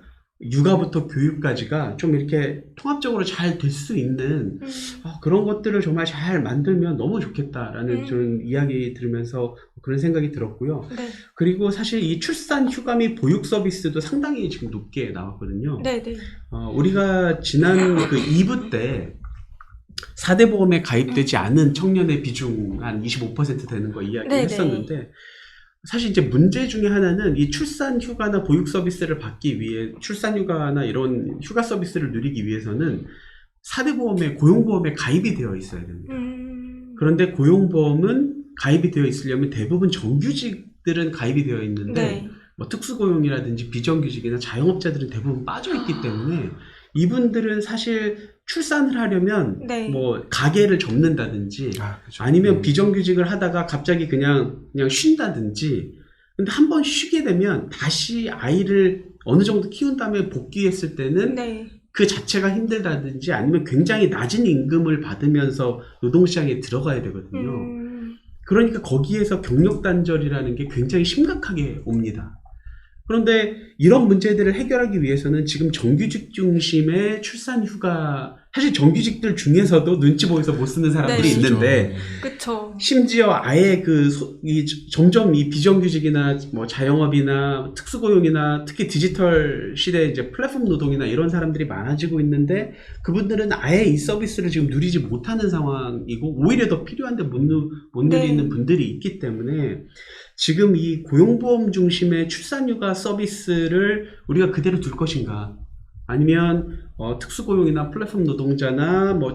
육아부터 교육까지가 좀 이렇게 통합적으로 잘 될 수 있는 그런 것들을 정말 잘 만들면 너무 좋겠다라는 저는 이야기 들으면서 그런 생각이 들었고요. 네. 그리고 사실 이 출산 휴가 및 보육 서비스도 상당히 지금 높게 나왔거든요. 네, 네. 우리가 지난 그 2부 때 4대 보험에 가입되지 않은 청년의 비중 한 25% 되는 거 이야기를 네, 했었는데 사실 이제 문제 중에 하나는 이 출산 휴가나 보육 서비스를 받기 위해 출산 휴가나 이런 휴가 서비스를 누리기 위해서는 4대 보험에 고용보험에 가입이 되어 있어야 됩니다. 그런데 고용보험은 가입이 되어 있으려면 대부분 정규직들은 가입이 되어 있는데 네. 뭐 특수고용이라든지 비정규직이나 자영업자들은 대부분 빠져 있기 때문에 이분들은 사실 출산을 하려면 네. 뭐 가게를 접는다든지 그렇죠. 아니면 비정규직을 하다가 갑자기 그냥 쉰다든지 근데 한 번 쉬게 되면 다시 아이를 어느 정도 키운 다음에 복귀했을 때는 네. 그 자체가 힘들다든지 아니면 굉장히 낮은 임금을 받으면서 노동시장에 들어가야 되거든요. 그러니까 거기에서 경력 단절이라는 게 굉장히 심각하게 옵니다. 그런데 이런 문제들을 해결하기 위해서는 지금 정규직 중심의 출산 휴가, 사실 정규직들 중에서도 눈치 보여서 못 쓰는 사람들이 네. 있는데 그쵸. 심지어 아예 점점 이 비정규직이나 뭐 자영업이나 특수고용이나 특히 디지털 시대 이제 플랫폼 노동이나 이런 사람들이 많아지고 있는데 그분들은 아예 이 서비스를 지금 누리지 못하는 상황이고 오히려 더 필요한데 못 누리는 네. 분들이 있기 때문에 지금 이 고용보험 중심의 출산휴가 서비스를 우리가 그대로 둘 것인가 아니면 특수고용이나 플랫폼 노동자나 뭐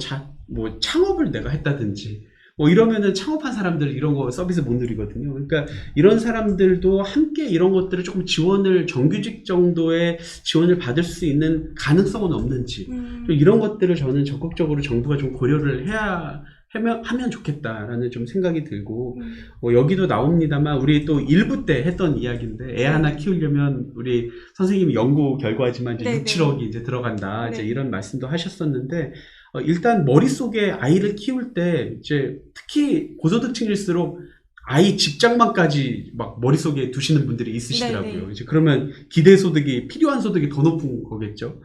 창업을 내가 했다든지 뭐 이러면은 창업한 사람들 이런 거 서비스 못 누리거든요. 그러니까 이런 사람들도 함께 이런 것들을 조금 정규직 정도의 지원을 받을 수 있는 가능성은 없는지 좀 이런 것들을 저는 적극적으로 정부가 좀 고려를 하면 좋겠다라는 좀 생각이 들고 여기도 나옵니다만 우리 또 1부 때 했던 이야기인데 애 하나 키우려면 우리 선생님이 연구 결과지만 이제 6, 7억이 이제 들어간다 이제 이런 말씀도 하셨었는데 일단 머릿속에 아이를 키울 때 이제 특히 고소득층일수록 아이 집장만까지 막 머릿속에 두시는 분들이 있으시더라고요. 네네. 이제 그러면 기대소득이 필요한 소득이 더 높은 거겠죠.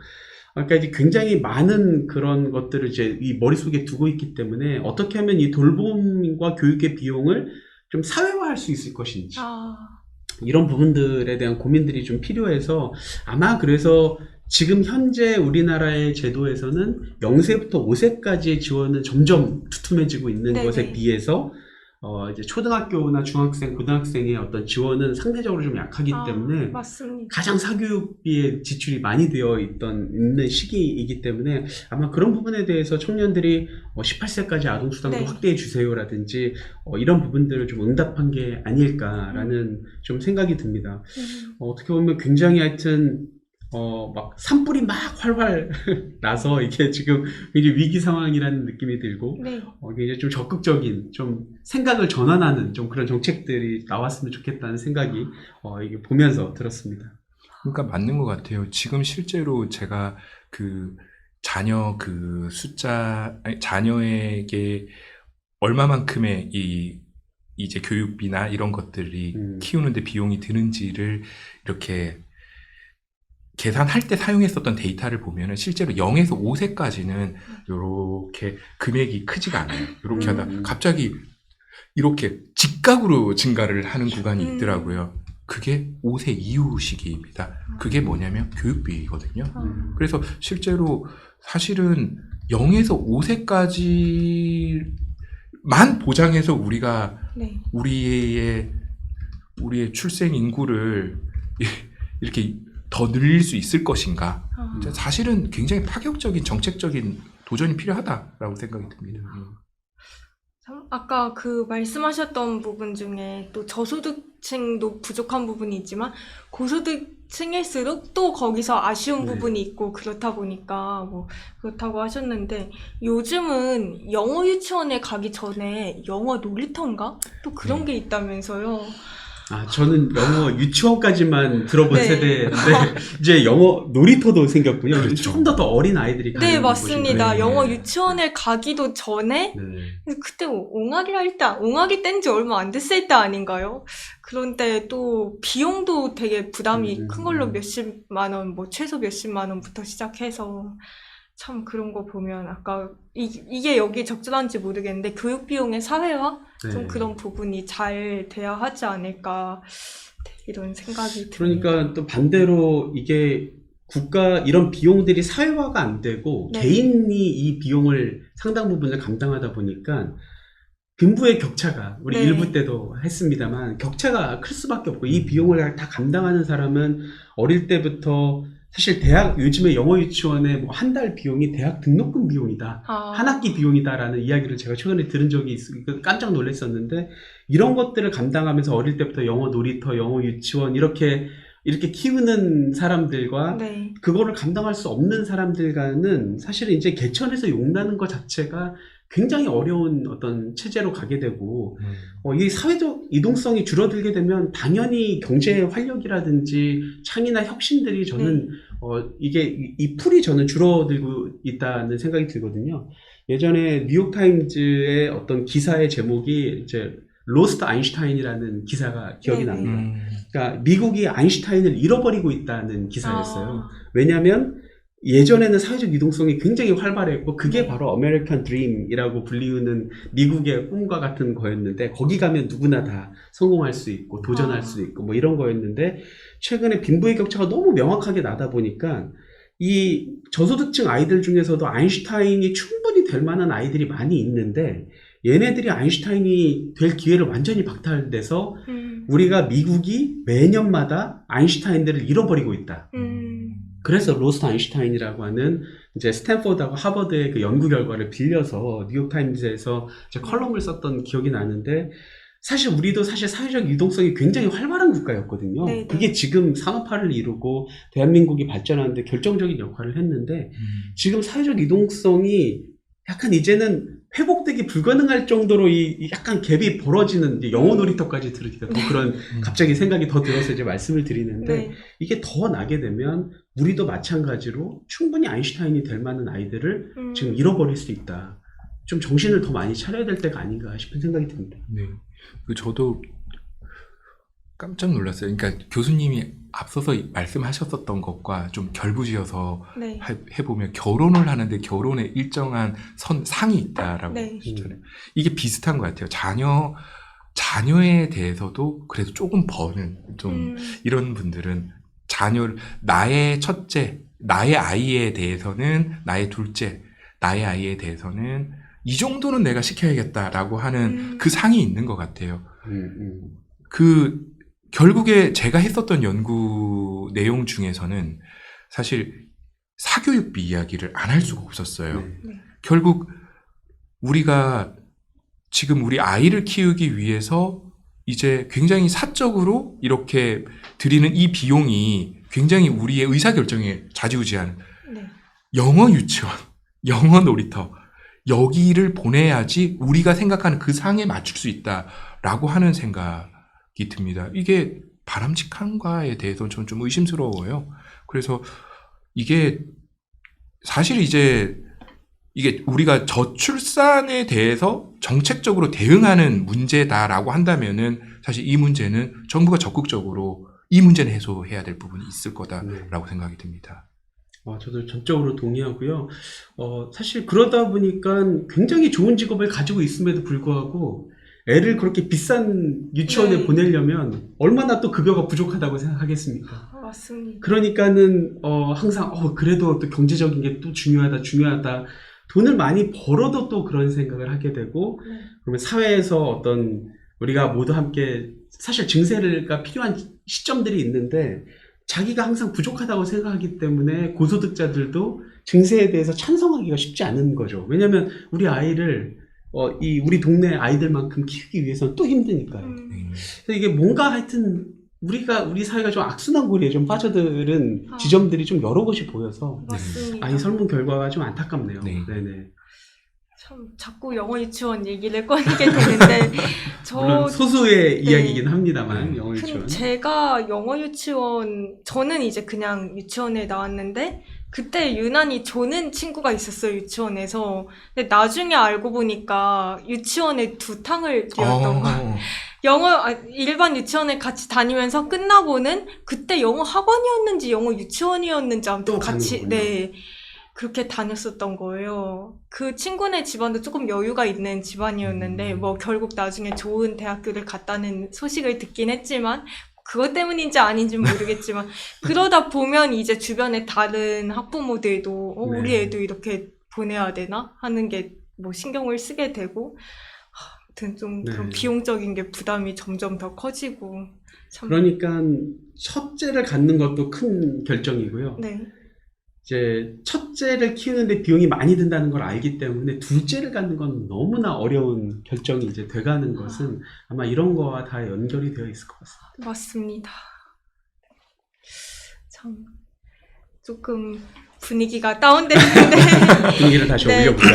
그러니까 이제 굉장히 많은 그런 것들을 이제 이 머릿속에 두고 있기 때문에 어떻게 하면 이 돌봄과 교육의 비용을 좀 사회화할 수 있을 것인지 이런 부분들에 대한 고민들이 좀 필요해서 아마 그래서 지금 현재 우리나라의 제도에서는 0세부터 5세까지의 지원은 점점 두툼해지고 있는 네네. 것에 비해서 이제 초등학교나 중학생, 고등학생의 어떤 지원은 상대적으로 좀 약하기 때문에 맞습니다. 가장 사교육비에 지출이 많이 되어 있는 시기이기 때문에 아마 그런 부분에 대해서 청년들이 18세까지 아동수당도 네. 확대해 주세요라든지 이런 부분들을 좀 응답한 게 아닐까라는 좀 생각이 듭니다. 어떻게 보면 굉장히 하여튼 막 산불이 막 활활 나서 이게 지금 굉장히 위기 상황이라는 느낌이 들고 네. 이제 좀 적극적인 좀 생각을 전환하는 좀 그런 정책들이 나왔으면 좋겠다는 생각이 이게 보면서 들었습니다. 그러니까 맞는 것 같아요. 지금 실제로 제가 그 자녀 그 자녀에게 얼마만큼의 이제 교육비나 이런 것들이 키우는데 비용이 드는지를 이렇게 계산할 때 사용했었던 데이터를 보면은 실제로 0에서 5세까지는 이렇게 금액이 크지가 않아요. 이렇게 하다 갑자기 이렇게 직각으로 증가를 하는 구간이 있더라고요. 그게 5세 이후 시기입니다. 그게 뭐냐면 교육비거든요. 그래서 실제로 사실은 0에서 5세까지만 보장해서 우리가 네. 우리의 출생 인구를 이렇게 더 늘릴 수 있을 것인가? 사실은 굉장히 파격적인 정책적인 도전이 필요하다라고 생각이 듭니다. 참, 아까 그 말씀하셨던 부분 중에 또 저소득층도 부족한 부분이 있지만 고소득층일수록 또 거기서 아쉬운 네. 부분이 있고 그렇다 보니까 뭐 그렇다고 하셨는데 요즘은 영어 유치원에 가기 전에 영어 놀이터인가? 또 그런 게 있다면서요. 저는 영어 유치원까지만 들어본 네. 세대인데 이제 영어 놀이터도 생겼군요. 그렇죠. 조금 더 어린 아이들이 가는 네, 맞습니다. 곳인가요? 영어 유치원에 가기도 전에 네. 그때 옹알이를 할 때, 옹알이 뗀 지 얼마 안 됐을 때 아닌가요? 그런데 또 비용도 되게 부담이 큰 걸로 몇십만 원, 뭐 최소 몇십만 원부터 시작해서 참 그런 거 보면 아까 이게 여기 적절한지 모르겠는데 교육 비용의 사회화? 좀 네. 그런 부분이 잘 돼야 하지 않을까 이런 생각이 듭니다. 그러니까 또 반대로 이게 국가 이런 비용들이 사회화가 안 되고 네. 개인이 이 비용을 상당 부분을 감당하다 보니까 빈부의 격차가 우리 네. 일부 때도 했습니다만 격차가 클 수밖에 없고 이 비용을 다 감당하는 사람은 어릴 때부터 사실 요즘에 영어 유치원에 뭐 한 달 비용이 대학 등록금 비용이다. 한 학기 비용이다라는 이야기를 제가 최근에 들은 적이 있어서 깜짝 놀랐었는데 이런 것들을 감당하면서 어릴 때부터 영어 놀이터, 영어 유치원 이렇게 키우는 사람들과 네. 그거를 감당할 수 없는 사람들과는 사실은 이제 개천에서 용나는 것 자체가 굉장히 어려운 어떤 체제로 가게 되고 이 사회적 이동성이 줄어들게 되면 당연히 경제 활력이라든지 창의나 혁신들이 저는 이게 이 풀이 저는 줄어들고 있다는 생각이 들거든요. 예전에 뉴욕타임즈의 어떤 기사의 제목이 이제 로스트 아인슈타인이라는 기사가 기억이 네. 납니다. 그러니까 미국이 아인슈타인을 잃어버리고 있다는 기사였어요. 왜냐하면 예전에는 사회적 이동성이 굉장히 활발했고 그게 바로 아메리칸 드림이라고 불리우는 미국의 꿈과 같은 거였는데 거기 가면 누구나 다 성공할 수 있고 도전할 수 있고 뭐 이런 거였는데 최근에 빈부의 격차가 너무 명확하게 나다 보니까 이 저소득층 아이들 중에서도 아인슈타인이 충분히 될 만한 아이들이 많이 있는데 얘네들이 아인슈타인이 될 기회를 완전히 박탈돼서 우리가 미국이 매년마다 아인슈타인들을 잃어버리고 있다. 그래서 로스트 아인슈타인이라고 하는 이제 스탠포드하고 하버드의 그 연구 결과를 빌려서 뉴욕타임즈에서 이제 컬럼을 썼던 기억이 나는데 사실 우리도 사실 사회적 유동성이 굉장히 활발한 국가였거든요. 네네. 그게 지금 산업화를 이루고 대한민국이 발전하는데 결정적인 역할을 했는데 지금 사회적 이동성이 약간 이제는 회복되기 불가능할 정도로 이 약간 갭이 벌어지는 이제 영어 놀이터까지 들으니까 더 그런 갑자기 생각이 더 들어서 이제 말씀을 드리는데 네. 이게 더 나게 되면 우리도 마찬가지로 충분히 아인슈타인이 될 만한 아이들을 지금 잃어버릴 수 있다. 좀 정신을 더 많이 차려야 될 때가 아닌가 싶은 생각이 듭니다. 네. 저도 깜짝 놀랐어요. 그러니까 교수님이 앞서서 말씀하셨었던 것과 좀 결부지어서 네. 해보면 결혼을 하는데 결혼에 일정한 상이 있다라고 네. 하셨잖아요. 이게 비슷한 것 같아요. 자녀에 대해서도 그래도 조금 버는 좀 이런 분들은 나의 첫째, 나의 아이에 대해서는 나의 둘째, 나의 아이에 대해서는 이 정도는 내가 시켜야겠다라고 하는 그 상이 있는 것 같아요. 결국에 제가 했었던 연구 내용 중에서는 사실 사교육비 이야기를 안 할 수가 없었어요. 네. 결국 우리가 지금 우리 아이를 키우기 위해서 이제 굉장히 사적으로 이렇게 드리는 이 비용이 굉장히 우리의 의사결정에 좌지우지하는 네. 영어 유치원, 영어 놀이터 여기를 보내야지 우리가 생각하는 그 상에 맞출 수 있다라고 하는 생각이 듭니다. 이게 바람직한가에 대해서는 저는 좀 의심스러워요. 그래서 이게 사실 이제 이게 우리가 저출산에 대해서 정책적으로 대응하는 문제다라고 한다면은 사실 이 문제는 정부가 적극적으로 이 문제는 해소해야 될 부분이 있을 거다라고 생각이 듭니다. 저도 전적으로 동의하고요. 사실 그러다 보니까 굉장히 좋은 직업을 가지고 있음에도 불구하고 애를 그렇게 비싼 유치원에 네. 보내려면 얼마나 또 급여가 부족하다고 생각하겠습니까? 맞습니다. 그러니까는 항상 그래도 또 경제적인 게 또 중요하다. 돈을 많이 벌어도 또 그런 생각을 하게 되고 네. 그러면 사회에서 어떤 우리가 모두 함께 사실 증세가 필요한 시점들이 있는데 자기가 항상 부족하다고 생각하기 때문에 고소득자들도 증세에 대해서 찬성하기가 쉽지 않은 거죠. 왜냐하면 우리 아이를 우리 동네 아이들만큼 키우기 위해서는 또 힘드니까요. 그래서 이게 뭔가 하여튼 우리 사회가 좀 악순환고리에 좀 빠져드는 지점들이 좀 여러 곳이 보여서 맞습니다. 이 설문 결과가 좀 안타깝네요. 네. 네네. 참 자꾸 영어 유치원 얘기를 꺼내게 되는데 물론 소수의 네. 이야기이긴 합니다만 영어 유치원. 제가 영어 유치원 저는 이제 그냥 유치원에 나왔는데 그때 유난히 조는 친구가 있었어요 유치원에서. 근데 나중에 알고 보니까 유치원에 두 탕을 뛰었던 거. 일반 유치원에 같이 다니면서 끝나고는 그때 영어 학원이었는지 영어 유치원이었는지 아무튼 또 같이 가는군요. 네. 그렇게 다녔었던 거예요. 그 친구네 집안도 조금 여유가 있는 집안이었는데 뭐 결국 나중에 좋은 대학교를 갔다는 소식을 듣긴 했지만 그것 때문인지 아닌지는 모르겠지만 그러다 보면 이제 주변에 다른 학부모들도 우리 네. 애도 이렇게 보내야 되나 하는 게 뭐 신경을 쓰게 되고 아무튼 좀 네. 그런 비용적인 게 부담이 점점 더 커지고 참 그러니까 첫째를 갖는 것도 큰 결정이고요. 네. 이제 첫째를 키우는데 비용이 많이 든다는 걸 알기 때문에 둘째를 갖는 건 너무나 어려운 결정이 이제 돼가는 것은 아마 이런 거와 다 연결이 되어 있을 것 같습니다. 맞습니다. 참 조금 분위기가 다운됐는데 분위기를 다시 올려볼까요?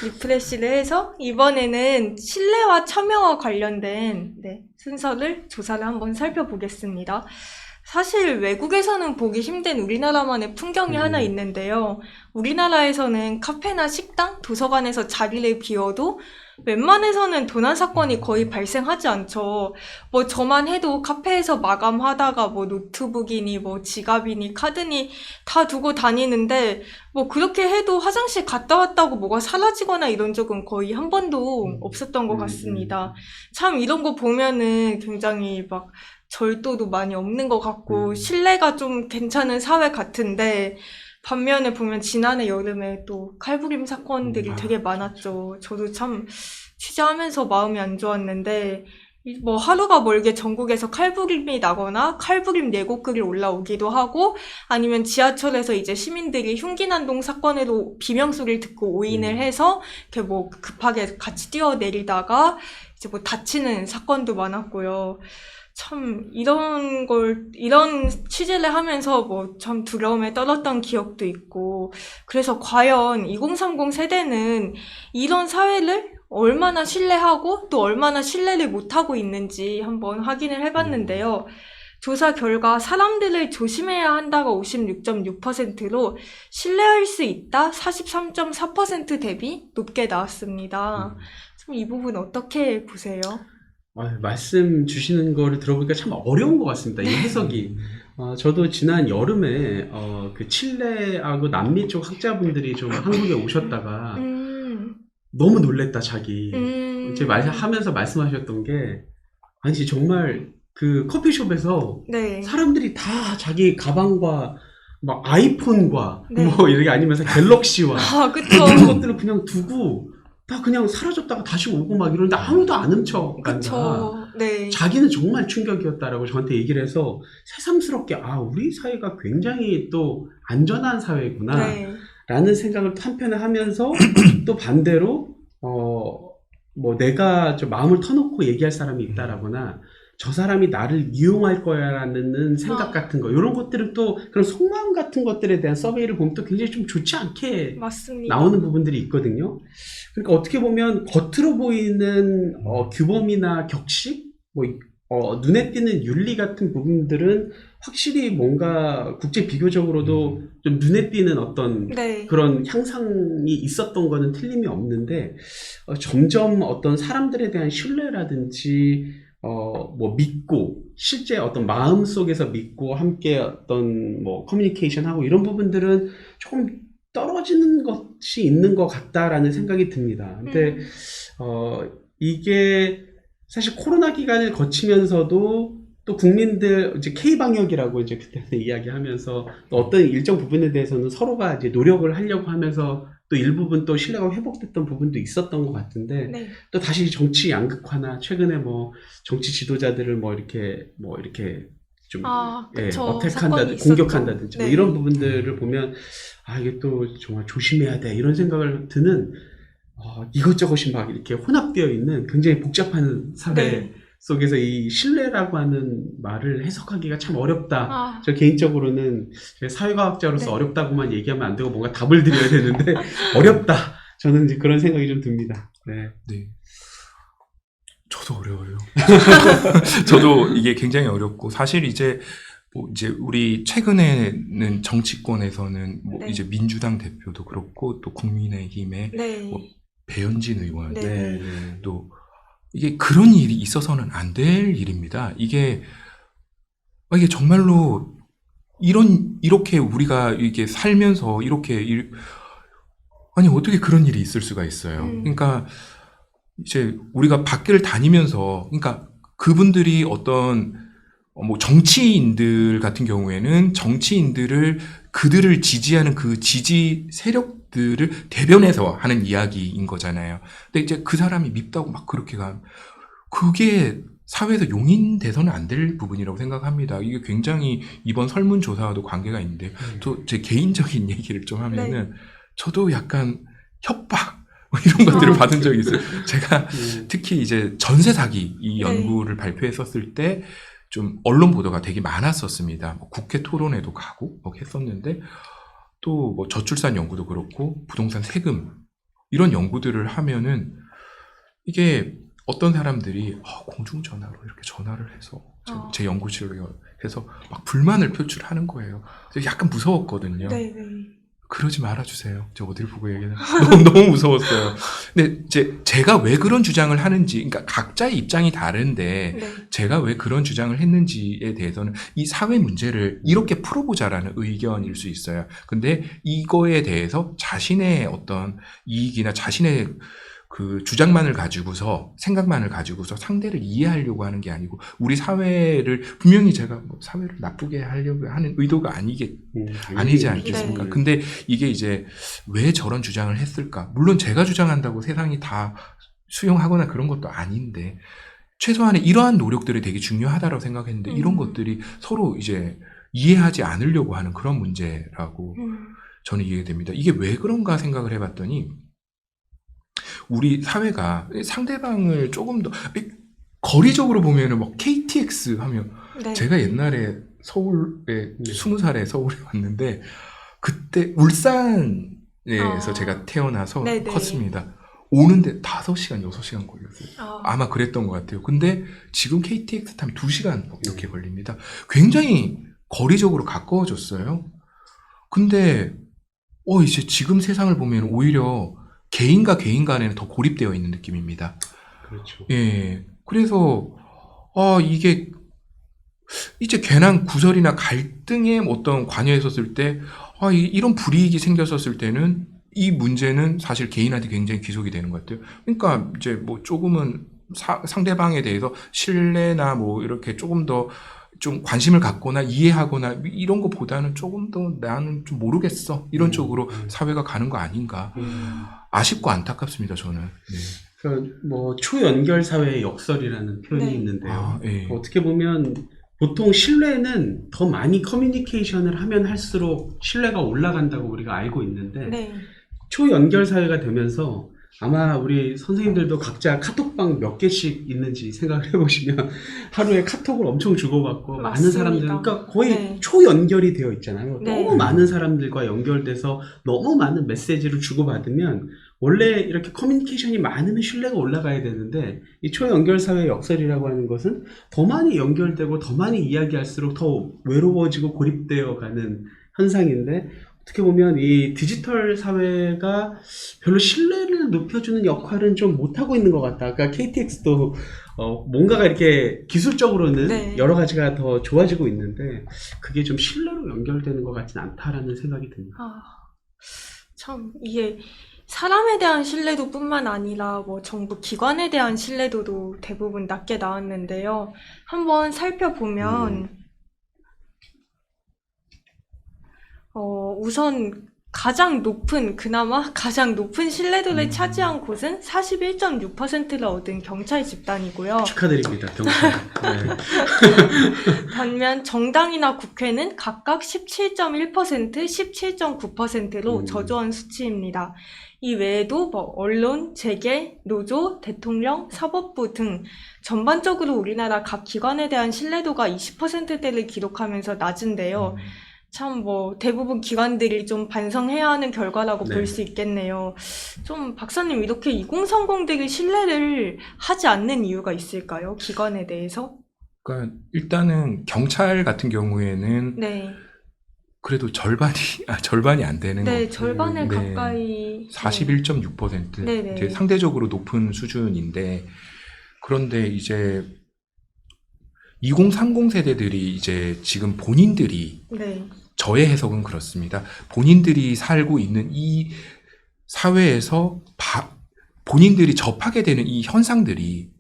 리프레시를 해서 이번에는 신뢰와 참여와 관련된 순서를 조사를 한번 살펴보겠습니다. 사실 외국에서는 보기 힘든 우리나라만의 풍경이 하나 있는데요. 우리나라에서는 카페나 식당, 도서관에서 자리를 비워도 웬만해서는 도난 사건이 거의 발생하지 않죠. 뭐 저만 해도 카페에서 마감하다가 뭐 노트북이니 뭐 지갑이니 카드니 다 두고 다니는데 뭐 그렇게 해도 화장실 갔다 왔다고 뭐가 사라지거나 이런 적은 거의 한 번도 없었던 것 같습니다. 참 이런 거 보면은 굉장히 막 절도도 많이 없는 것 같고 신뢰가 좀 괜찮은 사회 같은데 반면에 보면 지난해 여름에 또 칼부림 사건들이 되게 많았죠. 저도 참 취재하면서 마음이 안 좋았는데 뭐 하루가 멀게 전국에서 칼부림이 나거나 칼부림 예고글이 올라오기도 하고 아니면 지하철에서 이제 시민들이 흉기난동 사건으로 비명소리를 듣고 오인을 해서 이렇게 뭐 급하게 같이 뛰어내리다가 이제 뭐 다치는 사건도 많았고요. 참 이런 취재를 하면서 뭐 참 두려움에 떨었던 기억도 있고 그래서 과연 2030 세대는 이런 사회를 얼마나 신뢰하고 또 얼마나 신뢰를 못하고 있는지 한번 확인을 해봤는데요. 조사 결과 사람들을 조심해야 한다가 56.6%로 신뢰할 수 있다 43.4% 대비 높게 나왔습니다. 이 부분 어떻게 보세요? 말씀 주시는 거를 들어보니까 참 어려운 것 같습니다. 이 해석이. 저도 지난 여름에 그 칠레하고 남미 쪽 학자분들이 좀 한국에 오셨다가 너무 놀랬다 자기. 이제 하면서 말씀하셨던 게 아니 정말 그 커피숍에서 사람들이 다 자기 가방과 막 아이폰과 뭐 이렇게 아니면서 갤럭시와 그런 것들을 그냥 두고 다 그냥 사라졌다가 다시 오고 막 이러는데 아무도 안 훔쳐간다. 자기는 정말 충격이었다라고 저한테 얘기를 해서 새삼스럽게 우리 사회가 굉장히 또 안전한 사회구나 라는 생각을 한편에 하면서 또 반대로 뭐 내가 좀 마음을 터놓고 얘기할 사람이 있다라거나 저 사람이 나를 이용할 거야라는 생각 같은 거 이런 것들은 또 그런 속마음 같은 것들에 대한 서베이를 보면 또 굉장히 좀 좋지 않게 나오는 부분들이 있거든요. 그러니까 어떻게 보면 겉으로 보이는 규범이나 격식, 뭐 눈에 띄는 윤리 같은 부분들은 확실히 뭔가 국제 비교적으로도 좀 눈에 띄는 어떤 그런 향상이 있었던 거는 틀림이 없는데 점점 어떤 사람들에 대한 신뢰라든지 뭐 믿고 실제 어떤 마음 속에서 믿고 함께 어떤 뭐 커뮤니케이션 하고 이런 부분들은 조금 떨어지는 것이 있는 것 같다라는 생각이 듭니다. 근데 이게 사실 코로나 기간을 거치면서도 또 국민들 이제 K 방역이라고 이제 그때는 이야기하면서 또 어떤 일정 부분에 대해서는 서로가 이제 노력을 하려고 하면서 또 일부분 또 신뢰가 회복됐던 부분도 있었던 것 같은데 네. 또 다시 정치 양극화나 최근에 뭐 정치 지도자들을 뭐 이렇게 좀 그쵸. 어택한다든지 사건이 공격한다든지 뭐 네. 이런 부분들을 보면 이게 또 정말 조심해야 돼 이런 생각을 드는 이것저것이 막 이렇게 혼합되어 있는 굉장히 복잡한 사회 네. 속에서 이 신뢰라고 하는 말을 해석하기가 참 어렵다. 저 개인적으로는 사회과학자로서 네. 어렵다고만 얘기하면 안 되고 뭔가 답을 드려야 되는데 어렵다. 저는 이제 그런 생각이 좀 듭니다. 네. 네. 저도 어려워요. 저도 이게 굉장히 어렵고 사실 이제 우리 최근에는 정치권에서는 네. 이제 민주당 대표도 그렇고 또 국민의힘의 네. 뭐 배현진 의원 네. 또 이게 그런 일이 있어서는 안 될 일입니다. 이게 정말로 이렇게 우리가 이게 살면서 이렇게 아니 어떻게 그런 일이 있을 수가 있어요. 그러니까 이제 우리가 밖을 다니면서 그러니까 그분들이 어떤 뭐 정치인들 같은 경우에는 정치인들을 그들을 지지하는 그 지지 세력들을 대변해서 하는 이야기인 거잖아요. 근데 이제 그 사람이 밉다고 막 그렇게 그게 사회에서 용인돼서는 안 될 부분이라고 생각합니다. 이게 굉장히 이번 설문조사와도 관계가 있는데 또 제 개인적인 얘기를 좀 하면은 저도 약간 협박 이런 것들을 받은 적이 있어요. 제가 특히 이제 전세 사기 이 연구를 발표했었을 때 좀 언론 보도가 되게 많았었습니다. 국회 토론회도 가고 했었는데 또 뭐 저출산 연구도 그렇고 부동산 세금 이런 연구들을 하면은 이게 어떤 사람들이 공중전화로 이렇게 전화를 해서 제 연구실로 해서 막 불만을 표출하는 거예요. 그래서 약간 무서웠거든요. 네. 그러지 말아주세요. 저 어딜 보고 얘기하는 너무 무서웠어요. 근데 제가 왜 그런 주장을 하는지, 그러니까 각자의 입장이 다른데 제가 왜 그런 주장을 했는지에 대해서는 이 사회 문제를 이렇게 풀어보자라는 의견일 수 있어요. 근데 이거에 대해서 자신의 어떤 이익이나 자신의 그 주장만을 가지고서 생각만을 가지고서 상대를 이해하려고 하는 게 아니고 우리 사회를 분명히 제가 뭐 사회를 나쁘게 하려고 하는 의도가 아니지 않겠습니까? 네. 근데 이게 이제 왜 저런 주장을 했을까? 물론 제가 주장한다고 세상이 다 수용하거나 그런 것도 아닌데 최소한의 이러한 노력들이 되게 중요하다고 생각했는데 이런 것들이 서로 이제 이해하지 않으려고 하는 그런 문제라고 저는 이해됩니다. 이게 왜 그런가 생각을 해봤더니 우리 사회가 상대방을 조금 더 거리적으로 보면은 뭐 KTX 하면 제가 옛날에 서울에 20살에 서울에 왔는데 그때 울산에서 제가 태어나서 컸습니다. 오는데 5시간, 6시간 걸렸어요. 아마 그랬던 것 같아요. 근데 지금 KTX 타면 2시간 이렇게 걸립니다. 굉장히 거리적으로 가까워졌어요. 근데 이제 지금 세상을 보면 오히려 개인과 개인 간에는 더 고립되어 있는 느낌입니다. 그렇죠. 예. 그래서, 이게, 이제 괜한 구설이나 갈등에 어떤 관여했었을 때, 이런 불이익이 생겼었을 때는 이 문제는 사실 개인한테 굉장히 귀속이 되는 것 같아요. 그러니까 이제 뭐 조금은 상대방에 대해서 신뢰나 뭐 이렇게 조금 더 좀 관심을 갖거나 이해하거나 이런 것보다는 조금 더 나는 좀 모르겠어. 이런 쪽으로 사회가 가는 거 아닌가. 아쉽고 안타깝습니다, 저는. 네. 그러니까 뭐 초연결 사회의 역설이라는 표현이 있는데요. 어떻게 보면 보통 신뢰는 더 많이 커뮤니케이션을 하면 할수록 신뢰가 올라간다고 우리가 알고 있는데 초연결 사회가 되면서 아마 우리 선생님들도 각자 카톡방 몇 개씩 있는지 생각을 해보시면 하루에 카톡을 엄청 주고받고 많은 사람들, 그러니까 거의 초연결이 되어 있잖아요. 너무 많은 사람들과 연결돼서 너무 많은 메시지를 주고받으면 원래 이렇게 커뮤니케이션이 많으면 신뢰가 올라가야 되는데 이 초연결 사회의 역설이라고 하는 것은 더 많이 연결되고 더 많이 이야기할수록 더 외로워지고 고립되어 가는 현상인데 어떻게 보면 이 디지털 사회가 별로 신뢰를 높여주는 역할은 좀 못하고 있는 것 같다. 그러니까 KTX도 뭔가가 이렇게 기술적으로는 여러 가지가 더 좋아지고 있는데 그게 좀 신뢰로 연결되는 것 같진 않다라는 생각이 듭니다. 참 이게 사람에 대한 신뢰도뿐만 아니라 뭐 정부 기관에 대한 신뢰도도 대부분 낮게 나왔는데요. 한번 살펴보면 우선 그나마 가장 높은 신뢰도를 차지한 곳은 41.6%를 얻은 경찰 집단이고요. 축하드립니다, 경찰. 네. 반면 정당이나 국회는 각각 17.1%, 17.9%로 저조한 수치입니다. 이 외에도 뭐 언론, 재계, 노조, 대통령, 사법부 등 전반적으로 우리나라 각 기관에 대한 신뢰도가 20%대를 기록하면서 낮은데요. 참 뭐 대부분 기관들이 좀 반성해야 하는 결과라고 네. 볼 수 있겠네요. 좀 박사님 이렇게 2030들이 신뢰를 하지 않는 이유가 있을까요? 기관에 대해서? 그러니까 일단은 경찰 같은 경우에는 네. 그래도 절반이 안 되는 네, 것 절반을 네. 가까이. 41.6% 네네. 되게 상대적으로 높은 수준인데 그런데 이제 2030 세대들이 이제 지금 본인들이 네. 저의 해석은 그렇습니다. 본인들이 살고 있는 이 사회에서 본인들이 접하게 되는 이 현상들이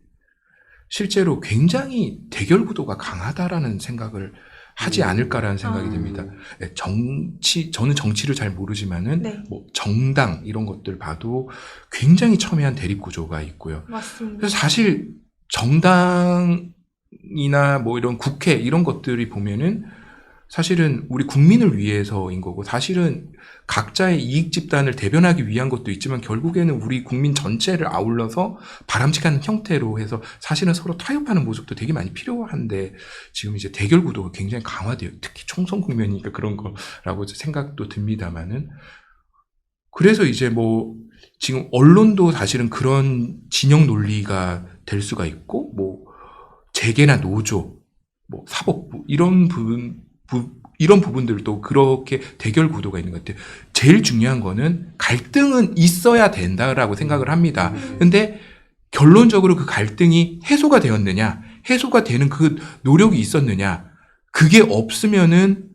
실제로 굉장히 대결 구도가 강하다라는 생각을 하지 않을까라는 생각이 듭니다. 네, 저는 정치를 잘 모르지만은 네. 뭐 정당 이런 것들 봐도 굉장히 첨예한 대립 구조가 있고요. 맞습니다. 그래서 사실 정당이나 뭐 이런 국회 이런 것들이 보면은 사실은 우리 국민을 위해서인 거고 사실은 각자의 이익 집단을 대변하기 위한 것도 있지만 결국에는 우리 국민 전체를 아울러서 바람직한 형태로 해서 사실은 서로 타협하는 모습도 되게 많이 필요한데 지금 이제 대결 구도가 굉장히 강화돼요. 특히 총선 국면이니까 그런 거라고 생각도 듭니다만은 그래서 이제 뭐 지금 언론도 사실은 그런 진영 논리가 될 수가 있고 뭐 재계나 노조, 뭐 사법부 이런 부분들도 그렇게 대결 구도가 있는 것 같아요. 제일 중요한 거는 갈등은 있어야 된다라고 생각을 합니다. 근데 결론적으로 그 갈등이 해소가 되었느냐, 해소가 되는 그 노력이 있었느냐, 그게 없으면은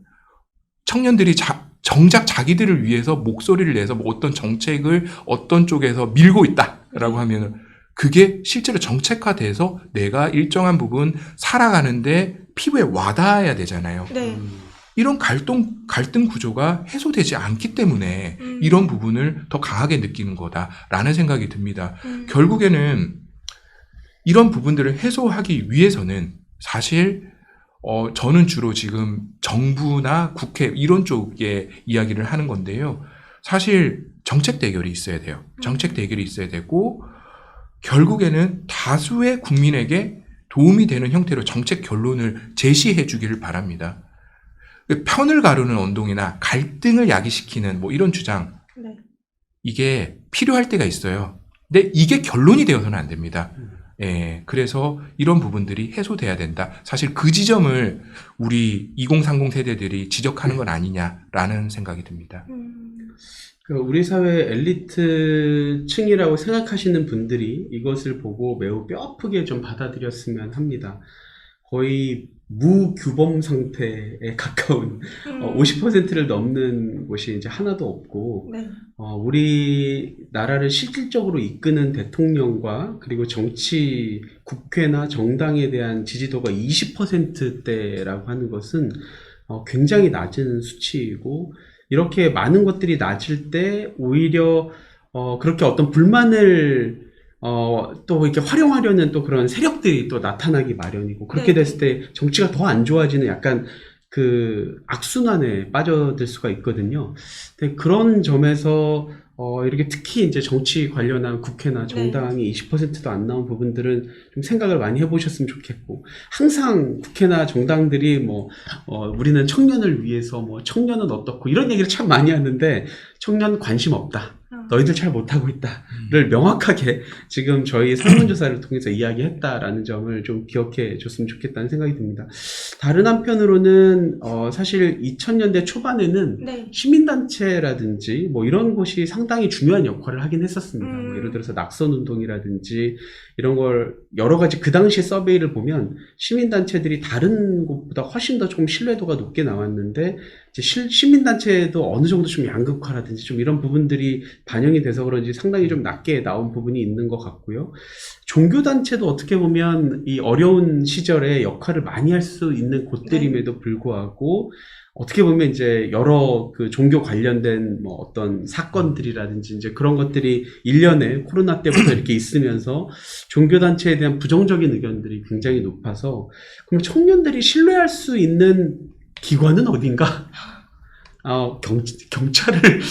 청년들이 정작 자기들을 위해서 목소리를 내서 뭐 어떤 정책을 어떤 쪽에서 밀고 있다라고 하면은 그게 실제로 정책화돼서 내가 일정한 부분 살아가는데 피부에 와닿아야 되잖아요. 네. 이런 갈등 구조가 해소되지 않기 때문에 이런 부분을 더 강하게 느끼는 거다라는 생각이 듭니다. 결국에는 이런 부분들을 해소하기 위해서는 사실 저는 주로 지금 정부나 국회 이런 쪽에 이야기를 하는 건데요. 사실 정책 대결이 있어야 돼요. 정책 대결이 있어야 되고 결국에는 다수의 국민에게 도움이 되는 형태로 정책 결론을 제시해 주기를 바랍니다. 편을 가르는 언동이나 갈등을 야기시키는 뭐 이런 주장 네. 이게 필요할 때가 있어요. 근데 이게 결론이 되어서는 안 됩니다. 예, 그래서 이런 부분들이 해소돼야 된다. 사실 그 지점을 우리 2030 세대들이 지적하는 건 아니냐라는 생각이 듭니다. 우리 사회 엘리트층이라고 생각하시는 분들이 이것을 보고 매우 뼈아프게 좀 받아들였으면 합니다. 거의 무규범 상태에 가까운 50%를 넘는 곳이 이제 하나도 없고 네. 우리나라를 실질적으로 이끄는 대통령과 그리고 정치, 국회나 정당에 대한 지지도가 20%대라고 하는 것은 굉장히 낮은 수치이고 이렇게 많은 것들이 낮을 때 오히려 그렇게 어떤 불만을 또 이렇게 활용하려는 또 그런 세력들이 또 나타나기 마련이고 그렇게 됐을 때 정치가 더 안 좋아지는 약간 그 악순환에 빠져들 수가 있거든요. 근데 그런 점에서 이렇게 특히 이제 정치 관련한 국회나 정당이 20%도 안 나온 부분들은 좀 생각을 많이 해보셨으면 좋겠고 항상 국회나 정당들이 뭐 우리는 청년을 위해서 뭐 청년은 어떻고 이런 얘기를 참 많이 하는데 청년 관심 없다. 너희들 잘 못하고 있다를 명확하게 지금 저희 설문조사를 통해서 이야기했다라는 점을 좀 기억해 줬으면 좋겠다는 생각이 듭니다. 다른 한편으로는 사실 2000년대 초반에는 네. 시민단체라든지 뭐 이런 곳이 상당히 중요한 역할을 하긴 했었습니다. 뭐 예를 들어서 낙선운동이라든지 이런 걸 여러 가지 그 당시 서베이를 보면 시민단체들이 다른 곳보다 훨씬 더 좀 신뢰도가 높게 나왔는데 이제 시민단체도 어느 정도 좀 양극화라든지 좀 이런 부분들이 반영이 돼서 그런지 상당히 좀 낮게 나온 부분이 있는 것 같고요. 종교단체도 어떻게 보면 이 어려운 시절에 역할을 많이 할 수 있는 곳들임에도 불구하고 어떻게 보면 이제 여러 그 종교 관련된 뭐 어떤 사건들이라든지 이제 그런 것들이 1년에 코로나 때부터 이렇게 있으면서 종교단체에 대한 부정적인 의견들이 굉장히 높아서 그럼 청년들이 신뢰할 수 있는 기관은 어딘가? 경찰을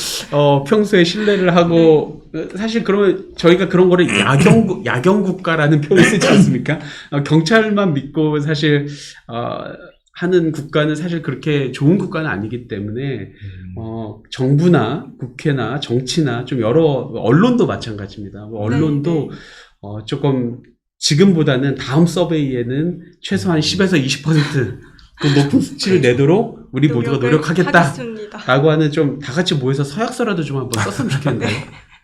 평소에 신뢰를 하고 사실 그러면 저희가 그런 거를 야경국가라는 표현을 쓰지 않습니까? 경찰만 믿고 사실 하는 국가는 사실 그렇게 좋은 국가는 아니기 때문에 정부나 국회나 정치나 좀 여러 언론도 마찬가지입니다. 뭐 언론도 조금 지금보다는 다음 서베이에는 최소한 10에서 20% 그 높은 수치를 내도록 우리 모두가 노력하겠다. 하겠습니다. 라고 하는 좀 다 같이 모여서 서약서라도 좀 한번 썼으면 좋겠는데요.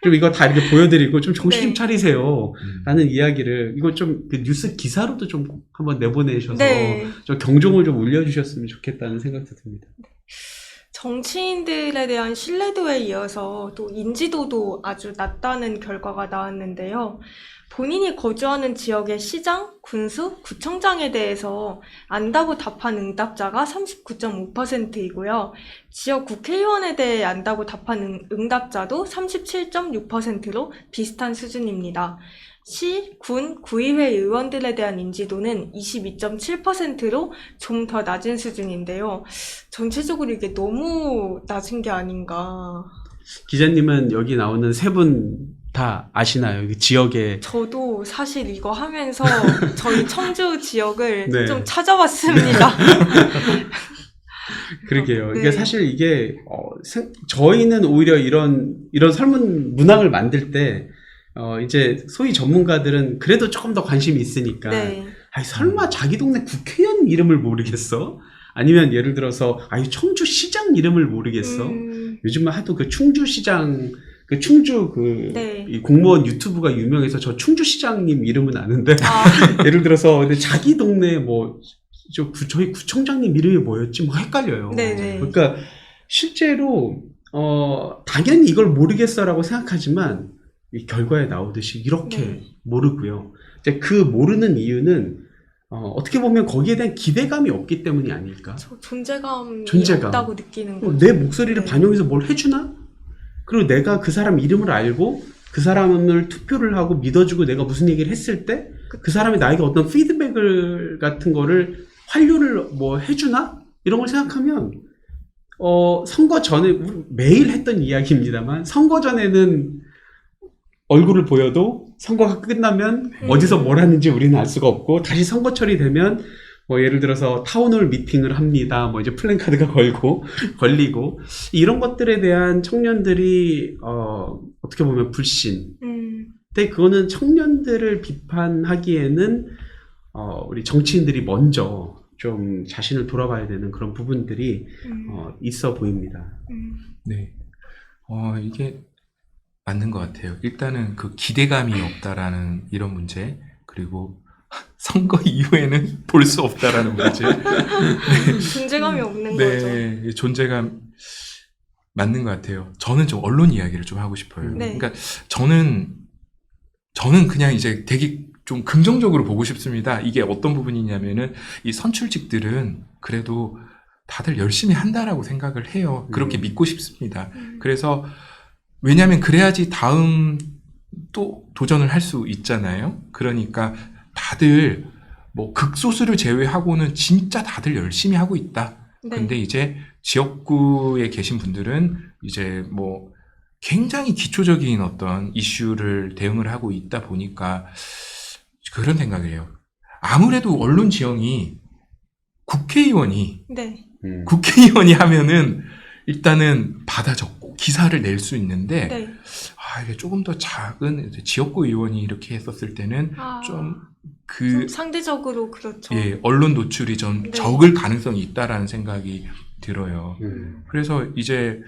좀 이거 다 이렇게 보여드리고 좀 정신 좀 차리세요. 라는 이야기를 이거 좀 그 뉴스 기사로도 좀 한번 내보내셔서 좀 경종을 좀 울려주셨으면 좋겠다는 생각도 듭니다. 정치인들에 대한 신뢰도에 이어서 또 인지도도 아주 낮다는 결과가 나왔는데요. 본인이 거주하는 지역의 시장, 군수, 구청장에 대해서 안다고 답한 응답자가 39.5%이고요. 지역 국회의원에 대해 안다고 답한 응답자도 37.6%로 비슷한 수준입니다. 시, 군, 구의회 의원들에 대한 인지도는 22.7%로 좀 더 낮은 수준인데요. 전체적으로 이게 너무 낮은 게 아닌가. 기자님은 여기 나오는 세 분 다 아시나요? 그 지역에. 저도 사실 이거 하면서 저희 청주 지역을 네. 좀 찾아봤습니다. 그러게요. 네. 이게 사실 이게 저희는 오히려 이런 설문 문항을 만들 때 이제 소위 전문가들은 그래도 조금 더 관심이 있으니까 네. 아니 설마 자기 동네 국회의원 이름을 모르겠어? 아니면 예를 들어서 아니 청주시장 이름을 모르겠어? 요즘은 하도 그 충주시장 그 충주 네. 이 공무원 유튜브가 유명해서 저 충주시장님 이름은 아는데 아, 예를 들어서 근데 자기 동네 뭐 저희 구청장님 이름이 뭐였지? 뭐 헷갈려요. 네네. 그러니까 실제로 당연히 이걸 모르겠어라고 생각하지만 이 결과에 나오듯이 이렇게 네. 모르고요. 이제 그 모르는 이유는 어떻게 보면 거기에 대한 기대감이 없기 때문이 아닐까. 저 존재감이 존재감. 없다고 느끼는 거죠. 내 목소리를 네. 반영해서 뭘 해주나? 그리고 내가 그 사람 이름을 알고 그 사람을 투표를 하고 믿어주고 내가 무슨 얘기를 했을 때 그 사람이 나에게 어떤 피드백을 같은 거를 환류를 뭐 해주나? 이런 걸 생각하면 선거 전에 우리 매일 했던 이야기입니다만 선거 전에는 얼굴을 보여도 선거가 끝나면 어디서 뭘 하는지 우리는 알 수가 없고 다시 선거철이 되면 뭐 예를 들어서 타운홀 미팅을 합니다. 뭐 이제 플랜카드가 걸리고 이런 것들에 대한 청년들이 어떻게 보면 불신. 근데 그거는 청년들을 비판하기에는 우리 정치인들이 먼저 좀 자신을 돌아봐야 되는 그런 부분들이 있어 보입니다. 네. 이게 맞는 것 같아요. 일단은 그 기대감이 없다라는 이런 문제, 그리고 선거 이후에는 볼 수 없다라는 문제. 존재감이 없는 네, 거죠. 존재감 맞는 것 같아요. 저는 좀 언론 이야기를 좀 하고 싶어요. 네. 그러니까 저는 그냥 이제 되게 좀 긍정적으로 보고 싶습니다. 이게 어떤 부분이냐면은 이 선출직들은 그래도 다들 열심히 한다라고 생각을 해요. 그렇게 믿고 싶습니다. 그래서 왜냐하면 그래야지 다음 또 도전을 할 수 있잖아요. 그러니까 다들 뭐 극소수를 제외하고는 진짜 다들 열심히 하고 있다. 네. 근데 이제 지역구에 계신 분들은 이제 뭐 굉장히 기초적인 어떤 이슈를 대응을 하고 있다 보니까 그런 생각을 해요. 아무래도 언론 지형이 국회의원이 네. 하면은 일단은 받아 적고 기사를 낼 수 있는데 네. 이게 조금 더 작은 지역구 의원이 이렇게 했었을 때는 좀 좀 상대적으로 그렇죠. 언론 노출이 좀 네. 적을 가능성이 있다라는 생각이 들어요. 그래서 이제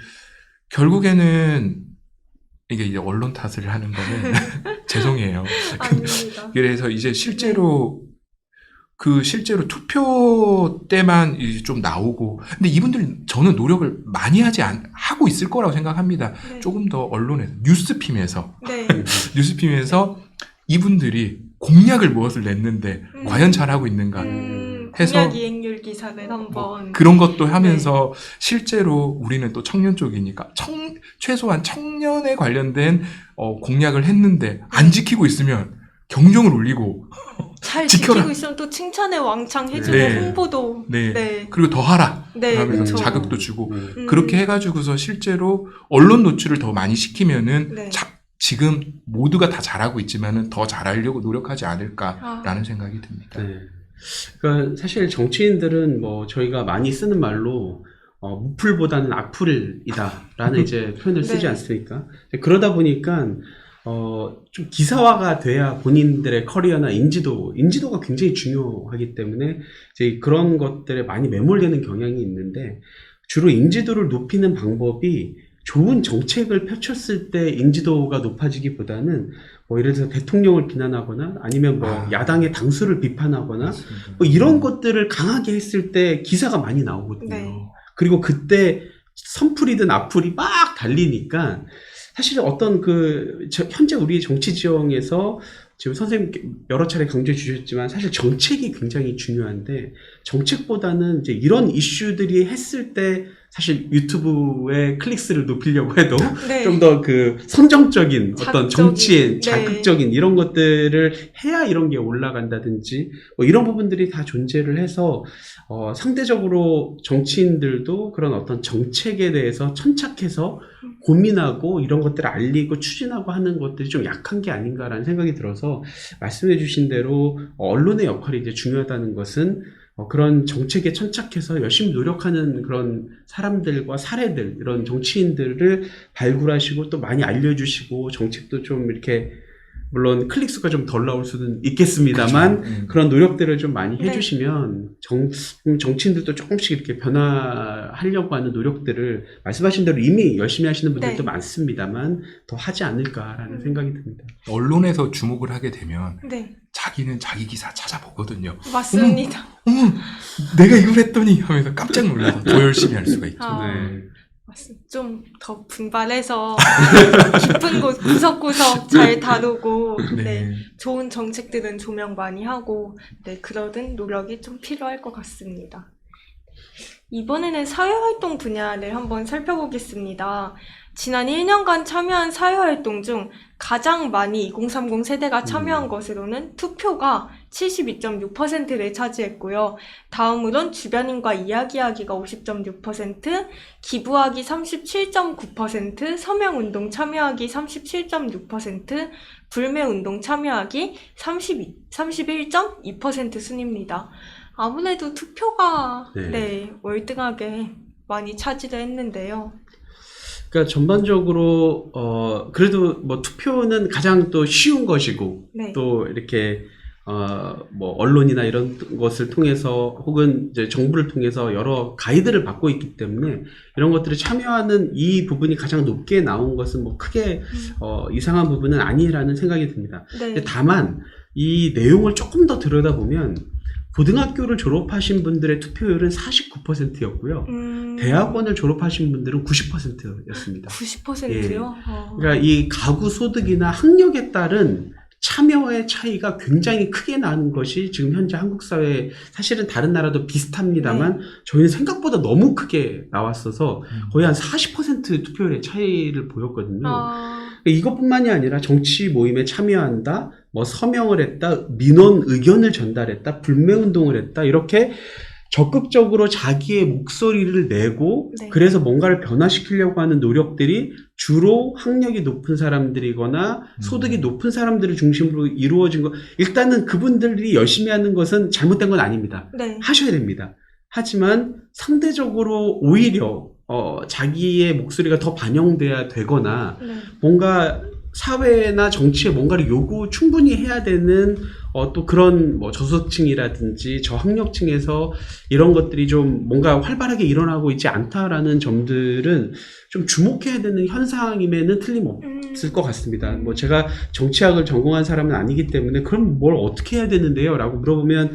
결국에는 이게 이제 언론 탓을 하는 거는 죄송해요. 아닙니다. 그래서 이제 실제로 그 실제로 투표 때만 이제 좀 나오고, 근데 이분들 저는 노력을 많이 하고 있을 거라고 생각합니다. 네. 조금 더 언론에서, 뉴스핌에서 네. 이분들이 공약을 무엇을 냈는데 과연 잘하고 있는가 해서 공약 이행률 기사를 한번 그런 것도 하면서 실제로 우리는 또 청년 쪽이니까 최소한 청년에 관련된 공약을 했는데 안 지키고 있으면 경종을 울리고 잘 지켜라. 지키고 있으면 또 칭찬에 왕창 해주고 네. 홍보도 네. 네. 그리고 더 하라 네, 하면서 그쵸. 자극도 주고 음. 그렇게 해가지고서 실제로 언론 노출을 더 많이 시키면은 네. 지금 모두가 다 잘하고 있지만은 더 잘하려고 노력하지 않을까라는 아. 생각이 듭니다. 네. 그러니까 사실 정치인들은 뭐 저희가 많이 쓰는 말로 무풀보다는 악풀이다라는 이제 표현을 쓰지 네. 않습니까? 그러다 보니까 좀 기사화가 돼야 본인들의 커리어나 인지도가 굉장히 중요하기 때문에 이제 그런 것들에 많이 매몰되는 경향이 있는데 주로 인지도를 높이는 방법이 좋은 정책을 펼쳤을 때 인지도가 높아지기보다는 뭐 예를 들어서 대통령을 비난하거나 아니면 뭐 야당의 당수를 비판하거나 맞습니다. 뭐 이런 것들을 강하게 했을 때 기사가 많이 나오거든요. 네. 그리고 그때 선풀이든 악풀이 막 달리니까 사실 어떤 현재 우리 정치 지형에서 지금 선생님 여러 차례 강조해 주셨지만 사실 정책이 굉장히 중요한데 정책보다는 이제 이런 이슈들이 했을 때 사실 유튜브의 클릭수를 높이려고 해도 네. 좀 더 선정적인 어떤 정치의 네. 자극적인 이런 것들을 해야 이런 게 올라간다든지 뭐 이런 부분들이 다 존재를 해서 상대적으로 정치인들도 그런 어떤 정책에 대해서 천착해서 고민하고 이런 것들을 알리고 추진하고 하는 것들이 좀 약한 게 아닌가라는 생각이 들어서 말씀해 주신 대로 언론의 역할이 이제 중요하다는 것은 그런 정책에 천착해서 열심히 노력하는 그런 사람들과 사례들, 이런 정치인들을 발굴하시고 또 많이 알려주시고 정책도 좀 이렇게 물론 클릭수가 좀 덜 나올 수는 있겠습니다만 그렇죠. 그런 노력들을 좀 많이 네. 해주시면 정치인들도 조금씩 이렇게 변화하려고 하는 노력들을 말씀하신 대로 이미 열심히 하시는 분들도 네. 많습니다만 더 하지 않을까라는 생각이 듭니다. 언론에서 주목을 하게 되면 네. 자기는 자기 기사 찾아보거든요. 맞습니다. 어머, 내가 이걸 했더니 하면서 깜짝 놀라서 더 열심히 할 수가 있죠. 아. 네. 좀 더 분발해서 깊은 곳 구석구석 잘 다루고 네. 좋은 정책들은 조명 많이 하고 네, 그러는 노력이 좀 필요할 것 같습니다. 이번에는 사회활동 분야를 한번 살펴보겠습니다. 지난 1년간 참여한 사회활동 중 가장 많이 2030 세대가 참여한 것으로는 투표가 72.6%를 차지했고요. 다음으론 주변인과 이야기하기가 50.6%, 기부하기 37.9%, 서명운동 참여하기 37.6%, 불매운동 참여하기 31.2% 순입니다. 아무래도 투표가 네. 월등하게 많이 차지를 했는데요. 그러니까 전반적으로 그래도 뭐 투표는 가장 또 쉬운 것이고 네. 또 이렇게 뭐 언론이나 이런 것을 통해서 혹은 이제 정부를 통해서 여러 가이드를 받고 있기 때문에 이런 것들을 참여하는 이 부분이 가장 높게 나온 것은 뭐 크게 이상한 부분은 아니라는 생각이 듭니다. 네. 근데 다만 이 내용을 조금 더 들여다보면 고등학교를 졸업하신 분들의 투표율은 49%였고요. 대학원을 졸업하신 분들은 90%였습니다. 90%요? 그러니까 이 가구 소득이나 학력에 따른 참여의 차이가 굉장히 크게 나는 것이 지금 현재 한국 사회에 사실은 다른 나라도 비슷합니다만 저희는 생각보다 너무 크게 나왔어서 거의 한 40% 투표율의 차이를 보였거든요. 이것뿐만이 아니라 정치 모임에 참여한다, 뭐 서명을 했다, 민원 의견을 전달했다, 불매운동을 했다, 이렇게 적극적으로 자기의 목소리를 내고 그래서 뭔가를 변화시키려고 하는 노력들이 주로 학력이 높은 사람들이거나 소득이 높은 사람들을 중심으로 이루어진 거. 일단은 그분들이 열심히 하는 것은 잘못된 건 아닙니다. 네. 하셔야 됩니다. 하지만 상대적으로 오히려 자기의 목소리가 더 반영돼야 되거나 뭔가 사회나 정치에 뭔가를 충분히 해야 되는 또 그런 뭐 저소득층이라든지 저학력층에서 이런 것들이 좀 뭔가 활발하게 일어나고 있지 않다라는 점들은 좀 주목해야 되는 현상임에는 틀림없을 것 같습니다. 뭐 제가 정치학을 전공한 사람은 아니기 때문에 그럼 뭘 어떻게 해야 되는데요? 라고 물어보면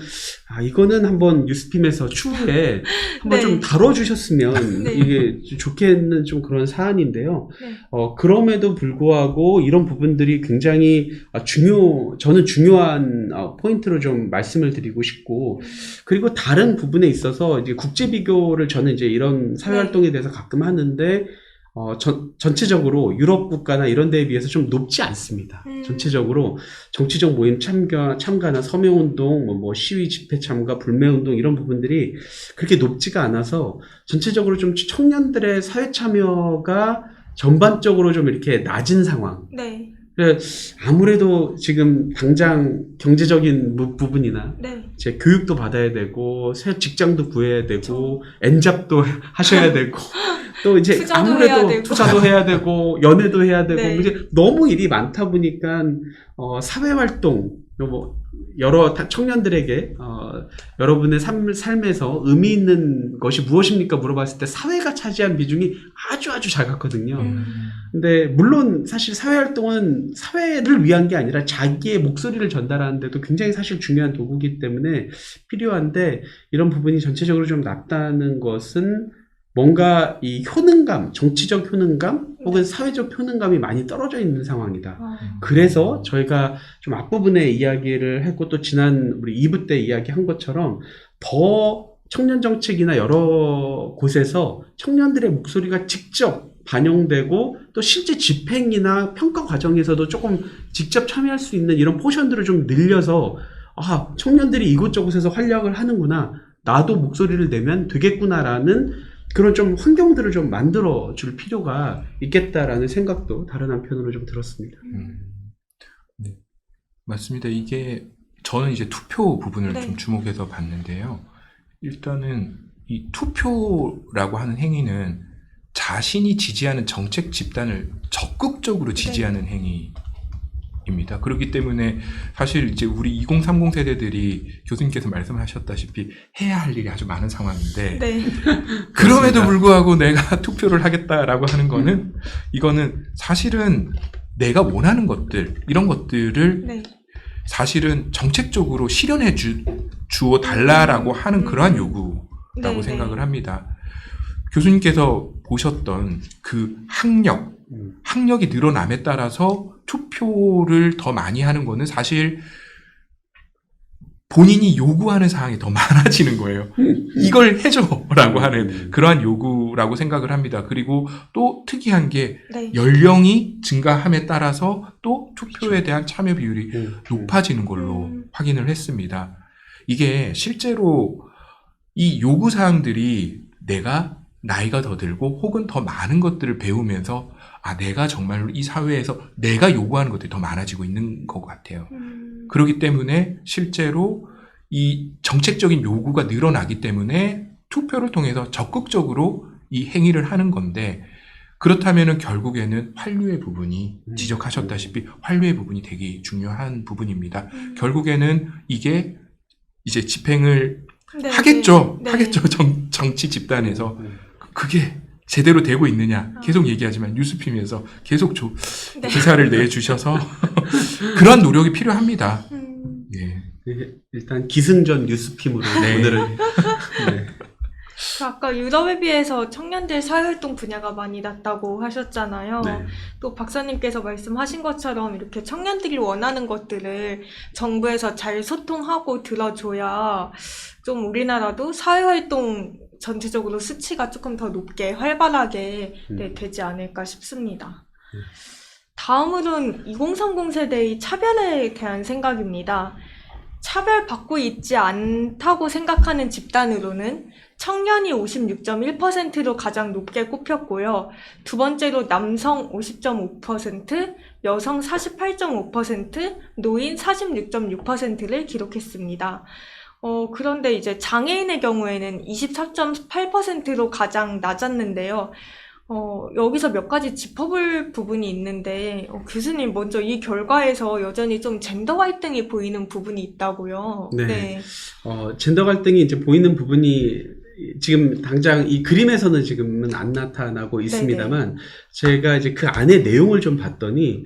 이거는 한번 뉴스핌에서 추후에 한번 네. 좀 다뤄주셨으면 네. 이게 좋겠는 좀 그런 사안인데요. 네. 그럼에도 불구하고 이런 부분들이 굉장히 저는 중요한 포인트로 좀 말씀을 드리고 싶고, 그리고 다른 부분에 있어서 이제 국제 비교를 저는 이제 이런 사회 활동에 대해서 가끔 하는데, 전체적으로 유럽 국가나 이런 데에 비해서 좀 높지 않습니다. 전체적으로 정치적 모임 참가나 서명운동, 뭐 시위 집회 참가, 불매운동 이런 부분들이 그렇게 높지가 않아서 전체적으로 좀 청년들의 사회 참여가 전반적으로 좀 이렇게 낮은 상황. 네. 아무래도 지금 당장 경제적인 부분이나 네. 제 교육도 받아야 되고 새 직장도 구해야 되고 엔잡도 하셔야 되고 또 이제 투자도 아무래도 해야 되고. 투자도 해야 되고 연애도 해야 되고 네. 이제 너무 일이 많다 보니까 사회 활동 뭐 여러 청년들에게 여러분의 삶에서 의미 있는 것이 무엇입니까 물어봤을 때 사회가 차지한 비중이 아주 작았거든요. 근데 물론 사실 사회활동은 사회를 위한 게 아니라 자기의 목소리를 전달하는 데도 굉장히 사실 중요한 도구이기 때문에 필요한데 이런 부분이 전체적으로 좀 낮다는 것은 뭔가 이 효능감, 정치적 효능감 혹은 사회적 효능감이 많이 떨어져 있는 상황이다. 그래서 저희가 좀 앞부분에 이야기를 했고 또 지난 우리 2부 때 이야기한 것처럼 더 청년 정책이나 여러 곳에서 청년들의 목소리가 직접 반영되고 또 실제 집행이나 평가 과정에서도 조금 직접 참여할 수 있는 이런 포션들을 좀 늘려서 청년들이 이곳저곳에서 활약을 하는구나. 나도 목소리를 내면 되겠구나라는 그런 좀 환경들을 좀 만들어 줄 필요가 있겠다라는 생각도 다른 한편으로 좀 들었습니다. 네. 맞습니다. 이게 저는 이제 투표 부분을 네. 좀 주목해서 봤는데요. 일단은 이 투표라고 하는 행위는 자신이 지지하는 정책 집단을 적극적으로 지지하는 행위입니다. 그렇기 때문에 사실 이제 우리 2030 세대들이 교수님께서 말씀하셨다시피 해야 할 일이 아주 많은 상황인데 네. 그럼에도 불구하고 내가 투표를 하겠다라고 하는 거는 이거는 사실은 내가 원하는 것들 이런 것들을 네. 사실은 정책적으로 실현해 주어 달라라고 하는 그러한 요구라고 네, 생각을 네. 합니다. 교수님께서 보셨던 그 학력이 늘어남에 따라서 투표를 더 많이 하는 거는 사실 본인이 요구하는 사항이 더 많아지는 거예요. 이걸 해줘라고 하는 그러한 요구라고 생각을 합니다. 그리고 또 특이한 게 네. 연령이 증가함에 따라서 또 투표에 대한 참여 비율이 높아지는 걸로 확인을 했습니다. 이게 실제로 이 요구사항들이 내가 나이가 더 들고 혹은 더 많은 것들을 배우면서 내가 정말로 이 사회에서 내가 요구하는 것들이 더 많아지고 있는 것 같아요. 그렇기 때문에 실제로 이 정책적인 요구가 늘어나기 때문에 투표를 통해서 적극적으로 이 행위를 하는 건데 그렇다면은 결국에는 환류의 부분이 지적하셨다시피 환류의 부분이 되게 중요한 부분입니다. 결국에는 이게 이제 집행을 네. 하겠죠. 네. 하겠죠. 정치 집단에서. 그게 제대로 되고 있느냐 계속 얘기하지만 뉴스핌에서 계속 네. 기사를 내주셔서 그런 노력이 필요합니다. 예. 일단 기승전 뉴스핌으로 네. 오늘은 아까 유럽에 비해서 청년들 사회활동 분야가 많이 낮다고 하셨잖아요. 네. 또 박사님께서 말씀하신 것처럼 이렇게 청년들이 원하는 것들을 정부에서 잘 소통하고 들어줘야 좀 우리나라도 사회활동 전체적으로 수치가 조금 더 높게 활발하게 되지 않을까 싶습니다. 다음으로는 2030 세대의 차별에 대한 생각입니다. 차별받고 있지 않다고 생각하는 집단으로는 청년이 56.1%로 가장 높게 꼽혔고요. 두 번째로 남성 50.5%, 여성 48.5%, 노인 46.6%를 기록했습니다. 그런데 이제 장애인의 경우에는 24.8%로 가장 낮았는데요. 여기서 몇 가지 짚어볼 부분이 있는데, 교수님 먼저 이 결과에서 여전히 좀 젠더 갈등이 보이는 부분이 있다고요. 네. 젠더 갈등이 이제 보이는 부분이 지금 당장 이 그림에서는 지금은 안 나타나고 있습니다만, 제가 이제 그 안에 내용을 좀 봤더니,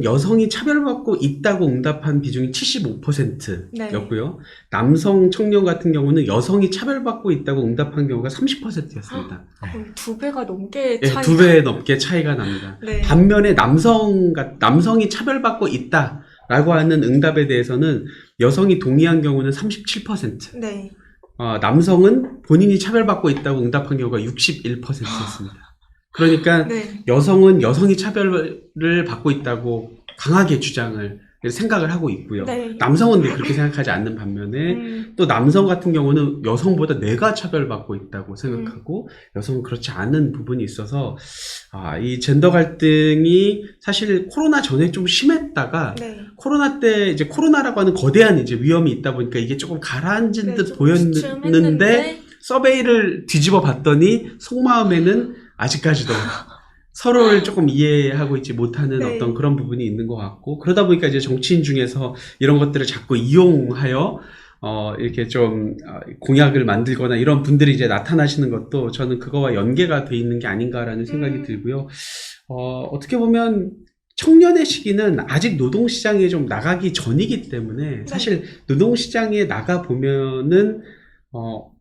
여성이 차별받고 있다고 응답한 비중이 75%였고요. 남성 청년 같은 경우는 여성이 차별받고 있다고 응답한 경우가 30%였습니다. 거의 2배가 넘게 네, 차이가. 2배 넘게 차이가 납니다. 네. 반면에 남성이 차별받고 있다라고 하는 응답에 대해서는 여성이 동의한 경우는 37%. 네. 남성은 본인이 차별받고 있다고 응답한 경우가 61%였습니다. 그러니까 네. 여성이 차별을 받고 있다고 강하게 생각을 하고 있고요. 네. 남성은 그렇게 생각하지 않는 반면에 또 남성 같은 경우는 여성보다 내가 차별받고 있다고 생각하고 여성은 그렇지 않은 부분이 있어서 이 젠더 갈등이 사실 코로나 전에 좀 심했다가 네. 코로나 때 이제 코로나라고 하는 거대한 이제 위험이 있다 보니까 이게 조금 가라앉은 네, 듯 좀 보였는데 주춤했는데, 서베이를 뒤집어 봤더니 속마음에는 아직까지도 서로를 조금 이해하고 있지 못하는 네. 어떤 그런 부분이 있는 것 같고, 그러다 보니까 이제 정치인 중에서 이런 것들을 자꾸 이용하여 이렇게 좀 공약을 만들거나 이런 분들이 이제 나타나시는 것도 저는 그거와 연계가 돼 있는 게 아닌가라는 생각이 들고요. 어떻게 보면 청년의 시기는 아직 노동시장에 좀 나가기 전이기 때문에 사실 노동시장에 나가 보면은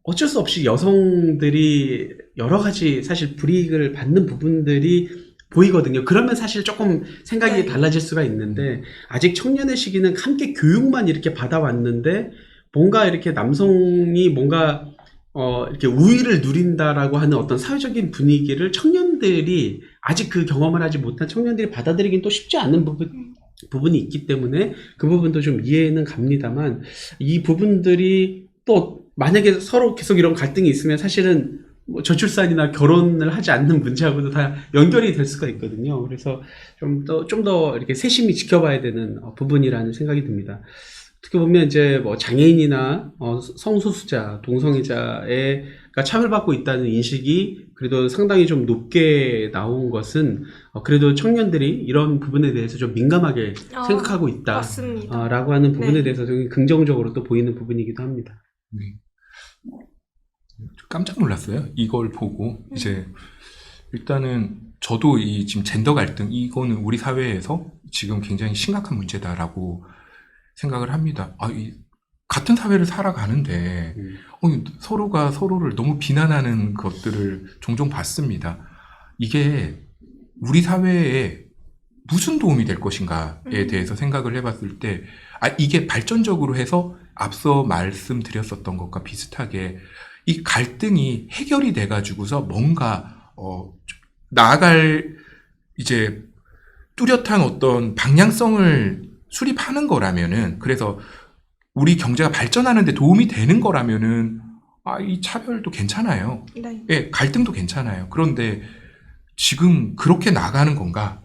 어쩔 수 없이 여성들이 여러 가지 사실 불이익을 받는 부분들이 보이거든요. 그러면 사실 조금 생각이 네. 달라질 수가 있는데, 아직 청년의 시기는 함께 교육만 이렇게 받아왔는데, 뭔가 이렇게 남성이 뭔가, 이렇게 우위를 누린다라고 하는 어떤 사회적인 분위기를 청년들이, 아직 그 경험을 하지 못한 청년들이 받아들이긴 또 쉽지 않은 부분이 있기 때문에 그 부분도 좀 이해는 갑니다만, 이 부분들이 또 만약에 서로 계속 이런 갈등이 있으면 사실은 뭐 저출산이나 결혼을 하지 않는 문제하고도 다 연결이 될 수가 있거든요. 그래서 좀 더 이렇게 세심히 지켜봐야 되는 부분이라는 생각이 듭니다. 어떻게 보면 이제 뭐 장애인이나 성소수자, 동성애자가 차별받고 있다는 인식이 그래도 상당히 좀 높게 나온 것은 그래도 청년들이 이런 부분에 대해서 좀 민감하게 생각하고 있다. 맞습니다. 라고 하는 부분에 네. 대해서 좀 긍정적으로 또 보이는 부분이기도 합니다. 네. 깜짝 놀랐어요. 이걸 보고 이제 일단은 저도 이 지금 젠더 갈등 이거는 우리 사회에서 지금 굉장히 심각한 문제다라고 생각을 합니다. 같은 사회를 살아가는데 서로가 서로를 너무 비난하는 것들을 종종 봤습니다. 이게 우리 사회에 무슨 도움이 될 것인가에 대해서 생각을 해봤을 때 이게 발전적으로 해서 앞서 말씀드렸었던 것과 비슷하게 이 갈등이 해결이 돼가지고서 뭔가 나아갈 이제 뚜렷한 어떤 방향성을 수립하는 거라면은, 그래서 우리 경제가 발전하는데 도움이 되는 거라면은 이 차별도 괜찮아요. 네. 예, 갈등도 괜찮아요. 그런데 지금 그렇게 나가는 건가?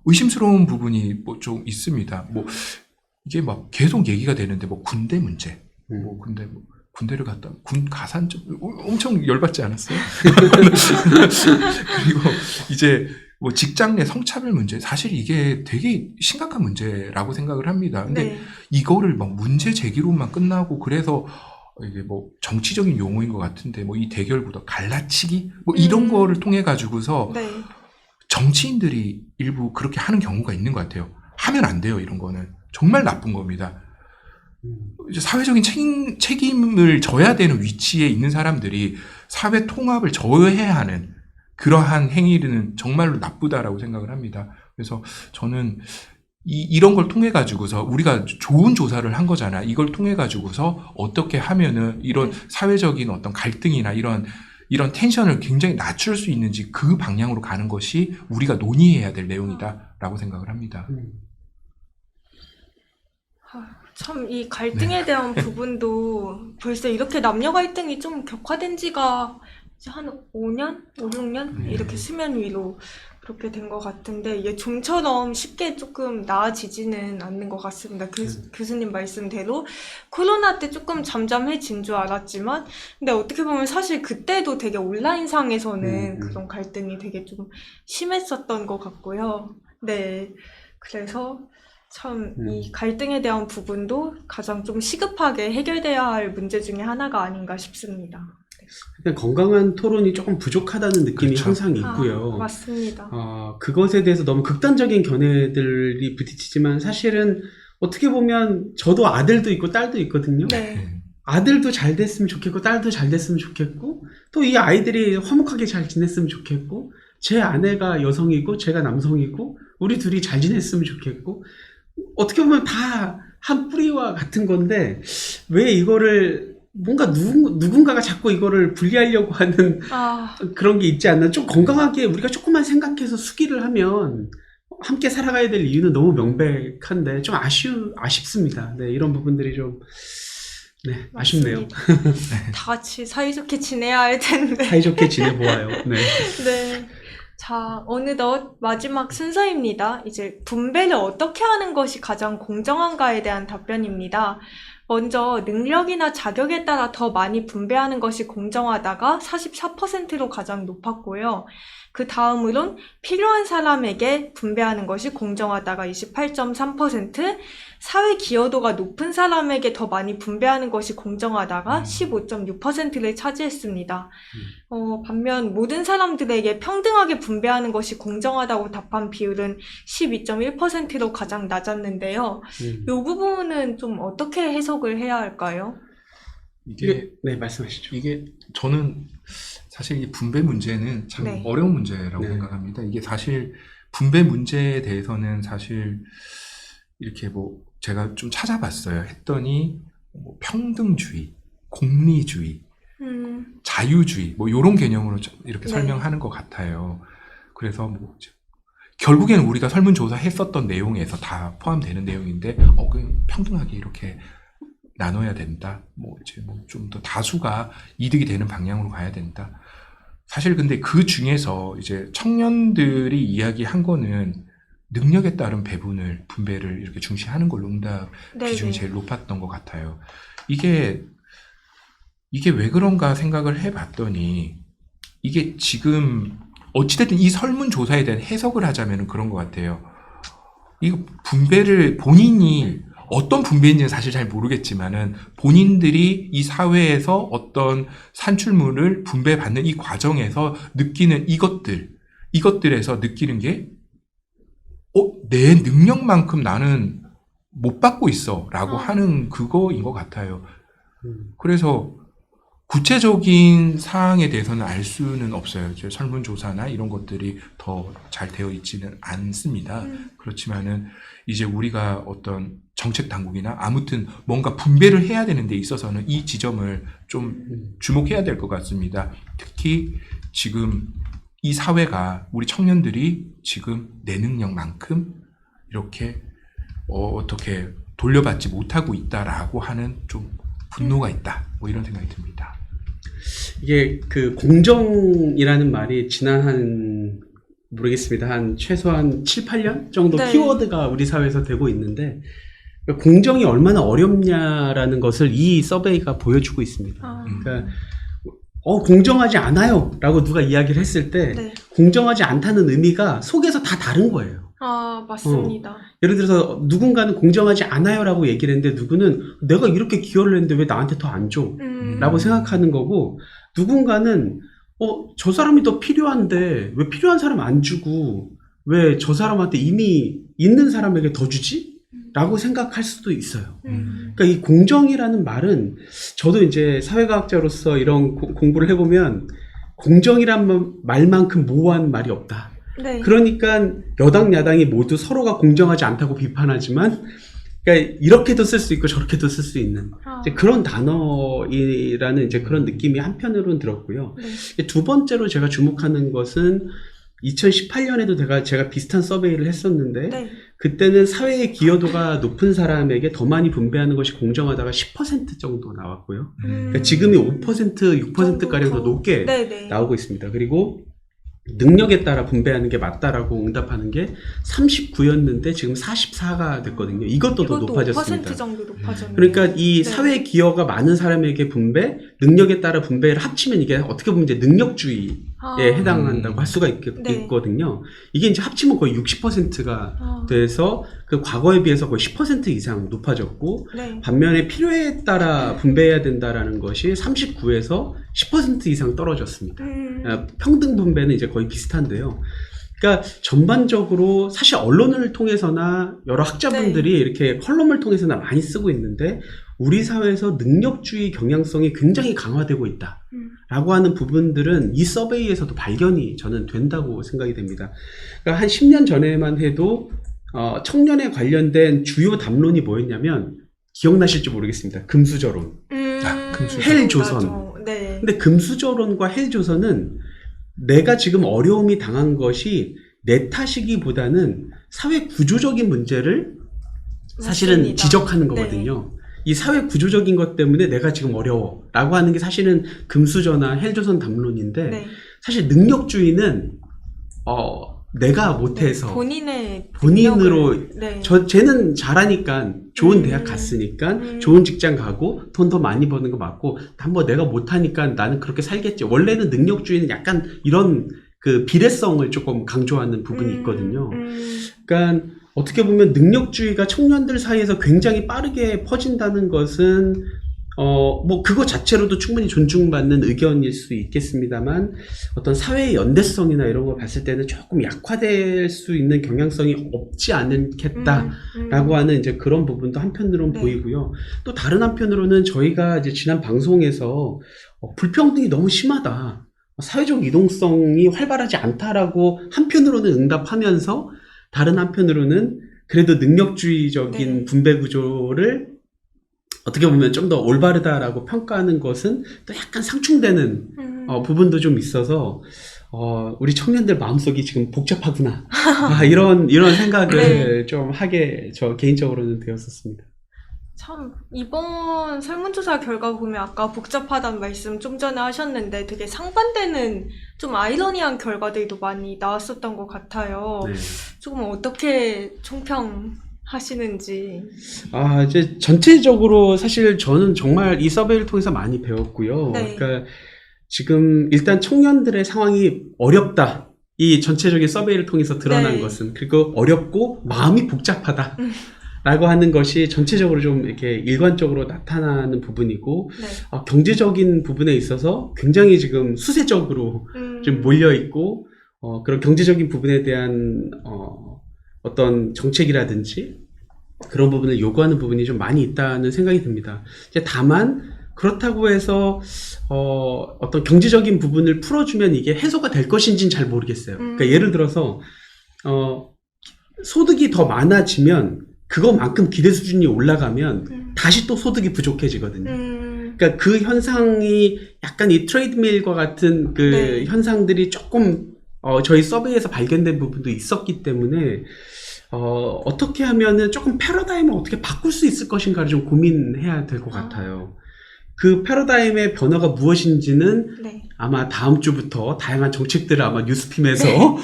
의심스러운 부분이 뭐 좀 있습니다. 뭐 이게 막 계속 얘기가 되는데 뭐 군대 문제, 근데 군대를 갔다 군 가산점 엄청 열받지 않았어요? 그리고 이제 뭐 직장 내 성차별 문제, 사실 이게 되게 심각한 문제라고 생각을 합니다. 근데 네. 이거를 막 문제 제기로만 끝나고, 그래서 이게 뭐 정치적인 용어인 것 같은데 뭐 이 대결 구도 갈라치기 뭐 이런 거를 통해 가지고서 네. 정치인들이 일부 그렇게 하는 경우가 있는 것 같아요. 하면 안 돼요. 이런 거는 정말 나쁜 겁니다. 이제 사회적인 책임을 져야 되는 위치에 있는 사람들이 사회 통합을 저해해야 하는 그러한 행위는 정말로 나쁘다라고 생각을 합니다. 그래서 저는 이런 걸 통해 가지고서 우리가 좋은 조사를 한 거잖아. 이걸 통해 가지고서 어떻게 하면은 이런 사회적인 어떤 갈등이나 이런 텐션을 굉장히 낮출 수 있는지 그 방향으로 가는 것이 우리가 논의해야 될 내용이다라고 생각을 합니다. 참 이 갈등에 대한 부분도 벌써 이렇게 남녀 갈등이 좀 격화된 지가 이제 한 5년? 5, 6년? 이렇게 수면 위로 그렇게 된 것 같은데 이게 좀처럼 쉽게 조금 나아지지는 않는 것 같습니다. 교수님 말씀대로 코로나 때 조금 잠잠해진 줄 알았지만 근데 어떻게 보면 사실 그때도 되게 온라인상에서는 그런 갈등이 되게 좀 심했었던 것 같고요. 네, 그래서 참 이 갈등에 대한 부분도 가장 좀 시급하게 해결돼야 할 문제 중에 하나가 아닌가 싶습니다. 일단 건강한 토론이 조금 부족하다는 느낌이 그렇죠. 항상 있고요. 맞습니다. 그것에 대해서 너무 극단적인 견해들이 부딪히지만 사실은 어떻게 보면 저도 아들도 있고 딸도 있거든요. 네. 아들도 잘 됐으면 좋겠고 딸도 잘 됐으면 좋겠고 또 이 아이들이 화목하게 잘 지냈으면 좋겠고 제 아내가 여성이고 제가 남성이고 우리 둘이 잘 지냈으면 좋겠고 어떻게 보면 다 한 뿌리와 같은 건데 왜 이거를 뭔가 누군가가 자꾸 이거를 분리하려고 하는 그런 게 있지 않나. 좀 건강하게 우리가 조금만 생각해서 수기를 하면 함께 살아가야 될 이유는 너무 명백한데 좀 아쉽습니다. 네, 이런 부분들이 좀 네, 아쉽네요. 맞습니다. 다 같이 사이좋게 지내야 할 텐데. 사이좋게 지내보아요. 네. 네. 자, 어느덧 마지막 순서입니다. 이제 분배를 어떻게 하는 것이 가장 공정한가에 대한 답변입니다. 먼저 능력이나 자격에 따라 더 많이 분배하는 것이 공정하다가 44%로 가장 높았고요. 그 다음으론 필요한 사람에게 분배하는 것이 공정하다가 28.3%, 사회 기여도가 높은 사람에게 더 많이 분배하는 것이 공정하다가 15.6%를 차지했습니다. 반면 모든 사람들에게 평등하게 분배하는 것이 공정하다고 답한 비율은 12.1%로 가장 낮았는데요. 이 부분은 좀 어떻게 해석을 해야 할까요? 네, 말씀하시죠. 이게 저는 사실 이 분배 문제는 참 네. 어려운 문제라고 네. 생각합니다. 이게 사실 분배 문제에 대해서는 사실 이렇게 뭐 제가 좀 찾아봤어요. 했더니 뭐 평등주의, 공리주의, 자유주의 뭐 이런 개념으로 좀 이렇게 네. 설명하는 것 같아요. 그래서 뭐 결국에는 우리가 설문조사 했었던 내용에서 다 포함되는 내용인데 그냥 평등하게 이렇게 나눠야 된다. 뭐 이제 뭐 좀 더 다수가 이득이 되는 방향으로 가야 된다. 사실 근데 그 중에서 이제 청년들이 이야기한 거는 능력에 따른 배분을 분배를 이렇게 중시하는 걸로 응답 비중이 제일 높았던 것 같아요. 이게 왜 그런가 생각을 해봤더니 이게 지금 어찌됐든 이 설문조사에 대한 해석을 하자면 그런 것 같아요. 이거 분배를 본인이 어떤 분배인지는 사실 잘 모르겠지만은 본인들이 이 사회에서 어떤 산출물을 분배받는 이 과정에서 느끼는 이것들에서 느끼는 게 내 능력만큼 나는 못 받고 있어 라고 하는 그거인 것 같아요. 그래서 구체적인 사항에 대해서는 알 수는 없어요. 설문조사나 이런 것들이 더 잘 되어 있지는 않습니다. 그렇지만은 이제 우리가 어떤 정책 당국이나 아무튼 뭔가 분배를 해야 되는 데 있어서는 이 지점을 좀 주목해야 될 것 같습니다. 특히 지금 이 사회가 우리 청년들이 지금 내 능력만큼 이렇게 어떻게 돌려받지 못하고 있다라고 하는 좀 분노가 있다. 뭐 이런 생각이 듭니다. 이게 그 공정이라는 말이 지난 모르겠습니다. 한 최소한 7, 8년 정도 네. 키워드가 우리 사회에서 되고 있는데 공정이 얼마나 어렵냐라는 것을 이 서베이가 보여주고 있습니다. 그러니까 공정하지 않아요 라고 누가 이야기를 했을 때 네. 공정하지 않다는 의미가 속에서 다 다른 거예요. 맞습니다. 예를 들어서 누군가는 공정하지 않아요 라고 얘기를 했는데 누구는 내가 이렇게 기여를 했는데 왜 나한테 더 안 줘? 라고 생각하는 거고 누군가는 저 사람이 더 필요한데 왜 필요한 사람 안 주고 왜 저 사람한테 이미 있는 사람에게 더 주지? 라고 생각할 수도 있어요. 그러니까 이 공정이라는 말은 저도 이제 사회과학자로서 이런 공부를 해보면 공정이란 말만큼 모호한 말이 없다. 네. 그러니까 여당 야당이 모두 서로가 공정하지 않다고 비판하지만 그러니까 이렇게도 쓸 수 있고 저렇게도 쓸 수 있는 이제 그런 단어이라는 이제 그런 느낌이 한편으로는 들었고요. 네. 두 번째로 제가 주목하는 것은 2018년에도 제가 비슷한 서베이를 했었는데 네. 그때는 사회의 기여도가 높은 사람에게 더 많이 분배하는 것이 공정하다가 10% 정도 나왔고요. 그러니까 지금이 5%, 6%가량 더 높게 네네. 나오고 있습니다. 그리고 능력에 따라 분배하는 게 맞다라고 응답하는 게 39였는데 지금 44가 됐거든요. 이것도 더 이것도 높아졌습니다. 5% 정도 높아졌네요. 그러니까 이 네. 사회 기여가 많은 사람에게 분배, 능력에 따라 분배를 합치면 이게 어떻게 보면 이제 능력주의에 해당한다고 할 수가 네. 있거든요. 이게 이제 합치면 거의 60%가 돼서 그 과거에 비해서 거의 10% 이상 높아졌고, 네. 반면에 필요에 따라 분배해야 된다라는 것이 39에서 10% 이상 떨어졌습니다. 평등 분배는 이제 거의 비슷한데요. 그러니까 전반적으로 사실 언론을 통해서나 여러 학자분들이 네. 이렇게 컬럼을 통해서나 많이 쓰고 있는데, 우리 사회에서 능력주의 경향성이 굉장히 강화되고 있다라고 하는 부분들은 이 서베이에서도 발견이 저는 된다고 생각이 됩니다. 그러니까 한 10년 전에만 해도 청년에 관련된 주요 담론이 뭐였냐면, 기억나실지 모르겠습니다. 금수저론. 금수저. 헬조선. 맞아. 네. 근데 금수저론과 헬조선은 내가 지금 어려움이 당한 것이 내 탓이기보다는 사회 구조적인 문제를 사실은 맞습니다. 지적하는 거거든요. 이 사회 구조적인 것 때문에 내가 지금 어려워 라고 하는 게 사실은 금수저나 헬조선 담론인데, 네. 사실 능력주의는 내가 못해서 본인의 본인으로 능력을, 네. 쟤는 잘하니까 좋은 대학 갔으니까 좋은 직장 가고 돈 더 많이 버는 거 맞고, 뭐 내가 못하니까 나는 그렇게 살겠지. 원래는 능력주의는 약간 이런 그 비례성을 조금 강조하는 부분이 있거든요. 그러니까 어떻게 보면 능력주의가 청년들 사이에서 굉장히 빠르게 퍼진다는 것은 뭐 그거 자체로도 충분히 존중받는 의견일 수 있겠습니다만, 어떤 사회의 연대성이나 이런 걸 봤을 때는 조금 약화될 수 있는 경향성이 없지 않겠다라고 하는 이제 그런 부분도 한편으로는 네. 보이고요. 또 다른 한편으로는 저희가 이제 지난 방송에서 불평등이 너무 심하다, 사회적 이동성이 활발하지 않다라고 한편으로는 응답하면서, 다른 한편으로는 그래도 능력주의적인 네. 분배 구조를 어떻게 보면 좀 더 올바르다라고 평가하는 것은 또 약간 상충되는 부분도 좀 있어서, 우리 청년들 마음속이 지금 복잡하구나. 이런 생각을 네. 좀 하게 저 개인적으로는 되었었습니다. 참 이번 설문조사 결과 보면 아까 복잡하다는 말씀 좀 전에 하셨는데 되게 상반되는 좀 아이러니한 결과들도 많이 나왔었던 것 같아요. 네. 조금 어떻게 총평하시는지. 이제 전체적으로 사실 저는 정말 이 서베이를 통해서 많이 배웠고요. 네. 그러니까 지금 일단 청년들의 상황이 어렵다, 이 전체적인 서베이를 통해서 드러난 네. 것은, 그리고 어렵고 마음이 복잡하다 라고 하는 것이 전체적으로 좀 이렇게 일관적으로 나타나는 부분이고, 네. 경제적인 부분에 있어서 굉장히 지금 수세적으로 좀 몰려 있고, 그런 경제적인 부분에 대한 어떤 정책이라든지 그런 부분을 요구하는 부분이 좀 많이 있다는 생각이 듭니다. 이제 다만 그렇다고 해서 어떤 경제적인 부분을 풀어주면 이게 해소가 될 것인지는 잘 모르겠어요. 그러니까 예를 들어서 소득이 더 많아지면 그것만큼 기대 수준이 올라가면 다시 또 소득이 부족해지거든요. 그러니까 그 현상이 약간 이 트레이드밀과 같은 그 네. 현상들이 조금 저희 서베이에서 발견된 부분도 있었기 때문에 어떻게 하면은 조금 패러다임을 어떻게 바꿀 수 있을 것인가를 좀 고민해야 될 것 같아요. 그 패러다임의 변화가 무엇인지는 네. 아마 다음 주부터 다양한 정책들을 아마 뉴스핌에서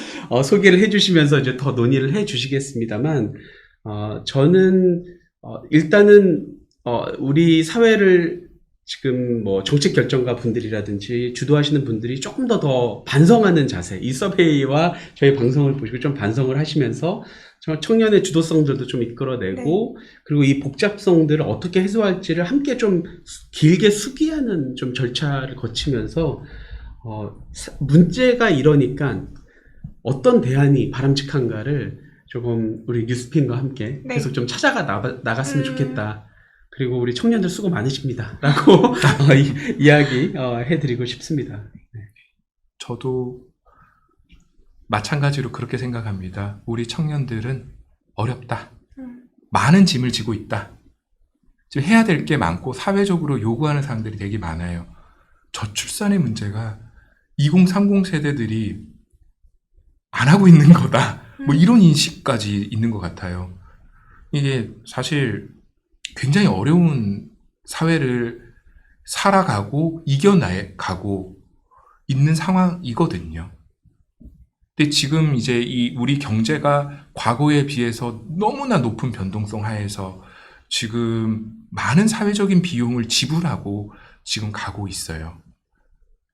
소개를 해주시면서 이제 더 논의를 해주시겠습니다만, 저는 일단은 우리 사회를 지금 뭐 정책 결정가 분들이라든지 주도하시는 분들이 조금 더 반성하는 자세, 이 서베이와 저희 방송을 보시고 좀 반성을 하시면서 청년의 주도성들도 좀 이끌어내고, 네. 그리고 이 복잡성들을 어떻게 해소할지를 함께 좀 길게 수기하는 좀 절차를 거치면서 문제가 이러니까 어떤 대안이 바람직한가를 조금 우리 뉴스핀과 함께 네. 계속 좀 찾아가 나갔으면 좋겠다. 그리고 우리 청년들 수고 많으십니다. 라고 이야기 해드리고 싶습니다. 네. 저도 마찬가지로 그렇게 생각합니다. 우리 청년들은 어렵다. 많은 짐을 지고 있다. 지금 해야 될 게 많고 사회적으로 요구하는 사항들이 되게 많아요. 저출산의 문제가 2030 세대들이 안 하고 있는 거다. 뭐 이런 인식까지 있는 것 같아요. 이게 사실 굉장히 어려운 사회를 살아가고 이겨나가고 있는 상황이거든요. 근데 지금 이제 이 우리 경제가 과거에 비해서 너무나 높은 변동성 하에서 지금 많은 사회적인 비용을 지불하고 지금 가고 있어요.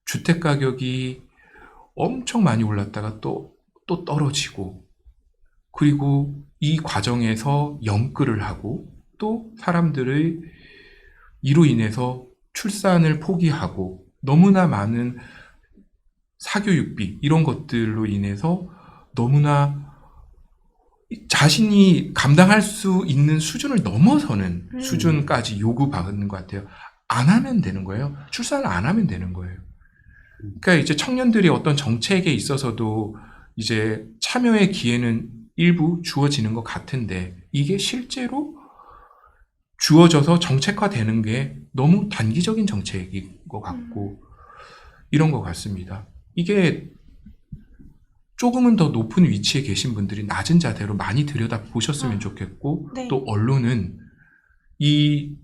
주택 가격이 엄청 많이 올랐다가 또 떨어지고, 그리고 이 과정에서 연끌을 하고, 또 사람들의 이로 인해서 출산을 포기하고 너무나 많은 사교육비 이런 것들로 인해서 너무나 자신이 감당할 수 있는 수준을 넘어서는 수준까지 요구받는 것 같아요. 안 하면 되는 거예요. 출산을 안 하면 되는 거예요. 그러니까 이제 청년들이 어떤 정책에 있어서도 이제 참여의 기회는 일부 주어지는 것 같은데, 이게 실제로 주어져서 정책화되는 게 너무 단기적인 정책인 것 같고 이런 것 같습니다. 이게 조금은 더 높은 위치에 계신 분들이 낮은 자세로 많이 들여다보셨으면 좋겠고, 네. 또 언론은 이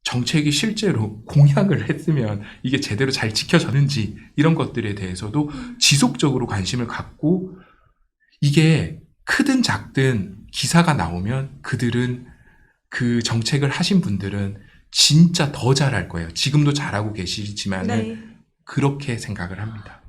정책이 실제로 공약을 했으면 이게 제대로 잘 지켜졌는지 이런 것들에 대해서도 지속적으로 관심을 갖고, 이게 크든 작든 기사가 나오면 그들은, 그 정책을 하신 분들은 진짜 더 잘할 거예요. 지금도 잘하고 계시지만은 네. 그렇게 생각을 합니다.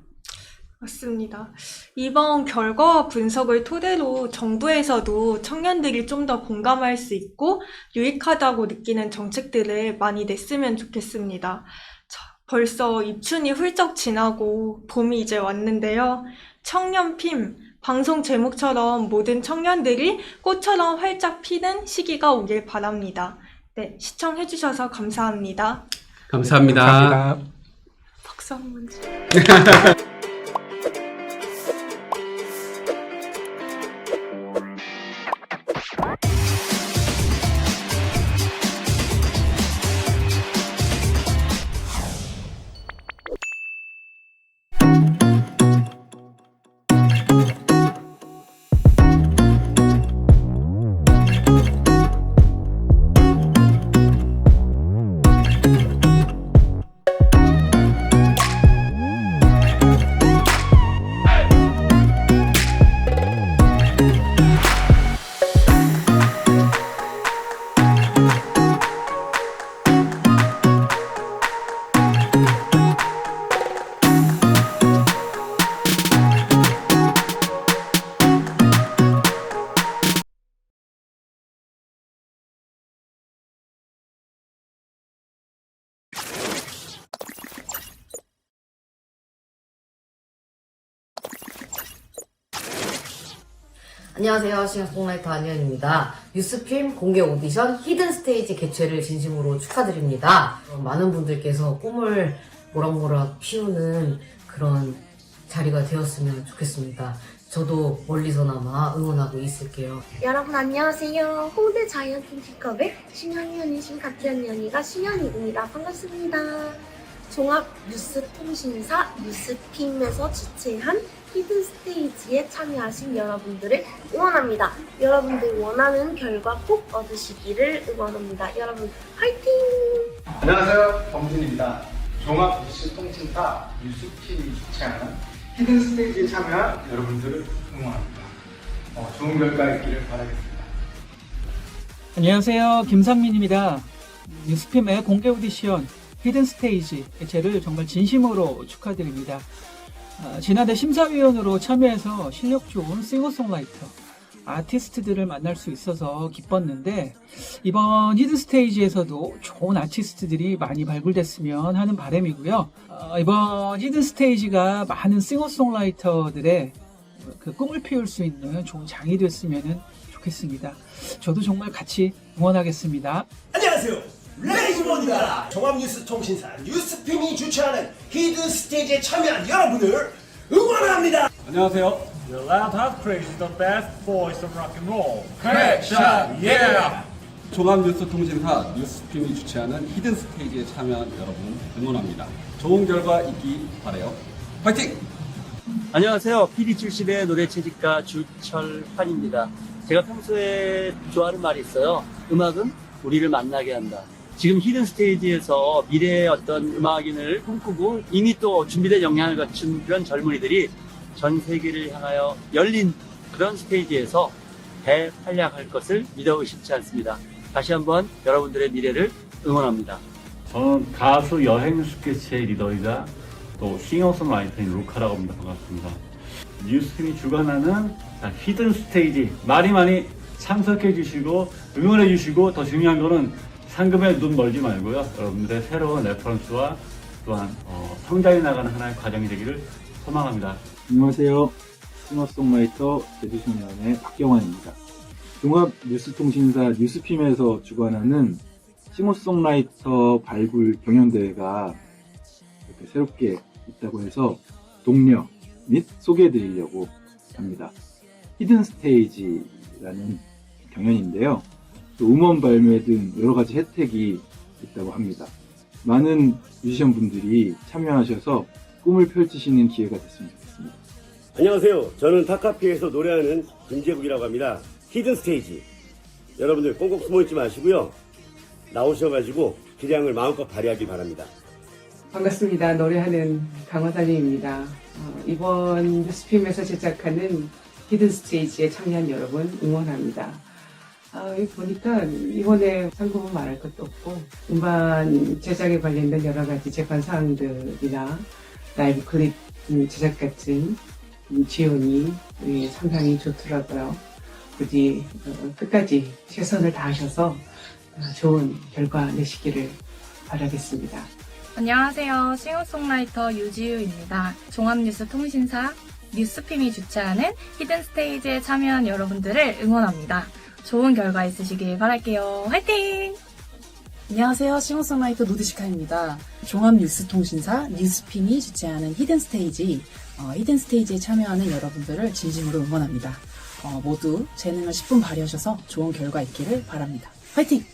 맞습니다. 이번 결과와 분석을 토대로 정부에서도 청년들이 좀 더 공감할 수 있고 유익하다고 느끼는 정책들을 많이 냈으면 좋겠습니다. 자, 벌써 입춘이 훌쩍 지나고 봄이 이제 왔는데요. 청년핌, 방송 제목처럼 모든 청년들이 꽃처럼 활짝 피는 시기가 오길 바랍니다. 네, 시청해주셔서 감사합니다. 감사합니다. 감사합니다. 박수 한 번 주세요. 안녕하세요. 싱어송라이터 안현입니다. 뉴스ფილ 공개 오디션 히든 스테이지 개최를 진심으로 축하드립니다. 많은 분들께서 꿈을 모락모락 피우는 그런 자리가 되었으면 좋겠습니다. 저도 멀리서나마 응원하고 있을게요. 여러분 안녕하세요. 홍대 자이언트 킹컵의 신현이신 가트현이가 신현이입니다. 반갑습니다. 종합 뉴스 통신사 뉴스팀에서 주최한 히든 스테이지에 참여하신 여러분들을 응원합니다. 여러분들 원하는 결과 꼭 얻으시기를 응원합니다. 여러분 화이팅! 안녕하세요. 범준입니다. 종합 뉴스 통신사 뉴스팀이 주최하는 히든 스테이지에 참여한 여러분들을 응원합니다. 좋은 결과 있기를 바라겠습니다. 안녕하세요. 김상민입니다. 뉴스핌의 공개 오디션 히든 스테이지 개최를 정말 진심으로 축하드립니다. 지난해 심사위원으로 참여해서 실력 좋은 싱어송라이터, 아티스트들을 만날 수 있어서 기뻤는데 이번 히든 스테이지에서도 좋은 아티스트들이 많이 발굴됐으면 하는 바람이고요. 이번 히든 스테이지가 많은 싱어송라이터들의 그 꿈을 피울 수 있는 좋은 장이 됐으면 좋겠습니다. 저도 정말 같이 응원하겠습니다. 안녕하세요. 레이즈먼입니다. 종합뉴스 통신사 뉴스핌이 주최하는 히든 스테이지에 참여한 여러분을 응원합니다. 안녕하세요. The Loud Hot Crazy, the best voice of rock and roll. Crackshot, yeah! 종합뉴스 통신사 뉴스팀이 주최하는 히든 스테이지에 참여한 여러분 응원합니다. 좋은 결과 있기 바라요. 화이팅! 안녕하세요. PD 출신의 노래 채집가 주철환입니다. 제가 평소에 좋아하는 말이 있어요. 음악은 우리를 만나게 한다. 지금 히든 스테이지에서 미래의 어떤 음악인을 꿈꾸고 이미 또 준비된 역량을 갖춘 그런 젊은이들이 전 세계를 향하여 열린 그런 스테이지에서 대활약할 것을 믿어 의심치 않습니다. 다시 한번 여러분들의 미래를 응원합니다. 저는 가수 여행 스케치의 리더이자 또 싱어송라이터인 루카라고 합니다. 반갑습니다. 뉴스팀이 주관하는 히든 스테이지 많이 참석해 주시고 응원해 주시고 더 중요한 거는 상금에 눈 멀지 말고요. 여러분들의 새로운 레퍼런스와 또한 성장해 나가는 하나의 과정이 되기를 소망합니다. 안녕하세요. 싱어송라이터 제주신년의 박경환입니다. 종합뉴스통신사 뉴스핌에서 주관하는 싱어송라이터 발굴 경연대회가 이렇게 새롭게 있다고 해서 독려 및 소개해드리려고 합니다. 히든 스테이지라는 경연인데요. 또 음원 발매 등 여러 가지 혜택이 있다고 합니다. 많은 뮤지션 분들이 참여하셔서 꿈을 펼치시는 기회가 됐으면 좋겠습니다. 안녕하세요. 저는 타카피에서 노래하는 김재국이라고 합니다. 히든 스테이지. 여러분들 꽁꽁 숨어있지 마시고요. 나오셔가지고 기량을 마음껏 발휘하길 바랍니다. 반갑습니다. 노래하는 강화달리입니다. 이번 뉴스핌에서 제작하는 히든 스테이지에 참여한 여러분 응원합니다. 여기 보니까 이번에 상금은 말할 것도 없고 음반 제작에 관련된 여러 가지 제반 사항들이나 라이브 클립 제작 같은 지원이 상당히 좋더라고요. 부디 끝까지 최선을 다하셔서 좋은 결과 내시기를 바라겠습니다. 안녕하세요. 싱어송라이터 유지우입니다. 종합뉴스 통신사 뉴스핌이 주최하는 히든 스테이지에 참여한 여러분들을 응원합니다. 좋은 결과 있으시길 바랄게요. 화이팅! 안녕하세요. 싱어송라이터 노드시카입니다. 종합뉴스통신사 뉴스핌이 주최하는 히든 스테이지에 참여하는 여러분들을 진심으로 응원합니다. 모두 재능을 10분 발휘하셔서 좋은 결과 있기를 바랍니다. 화이팅!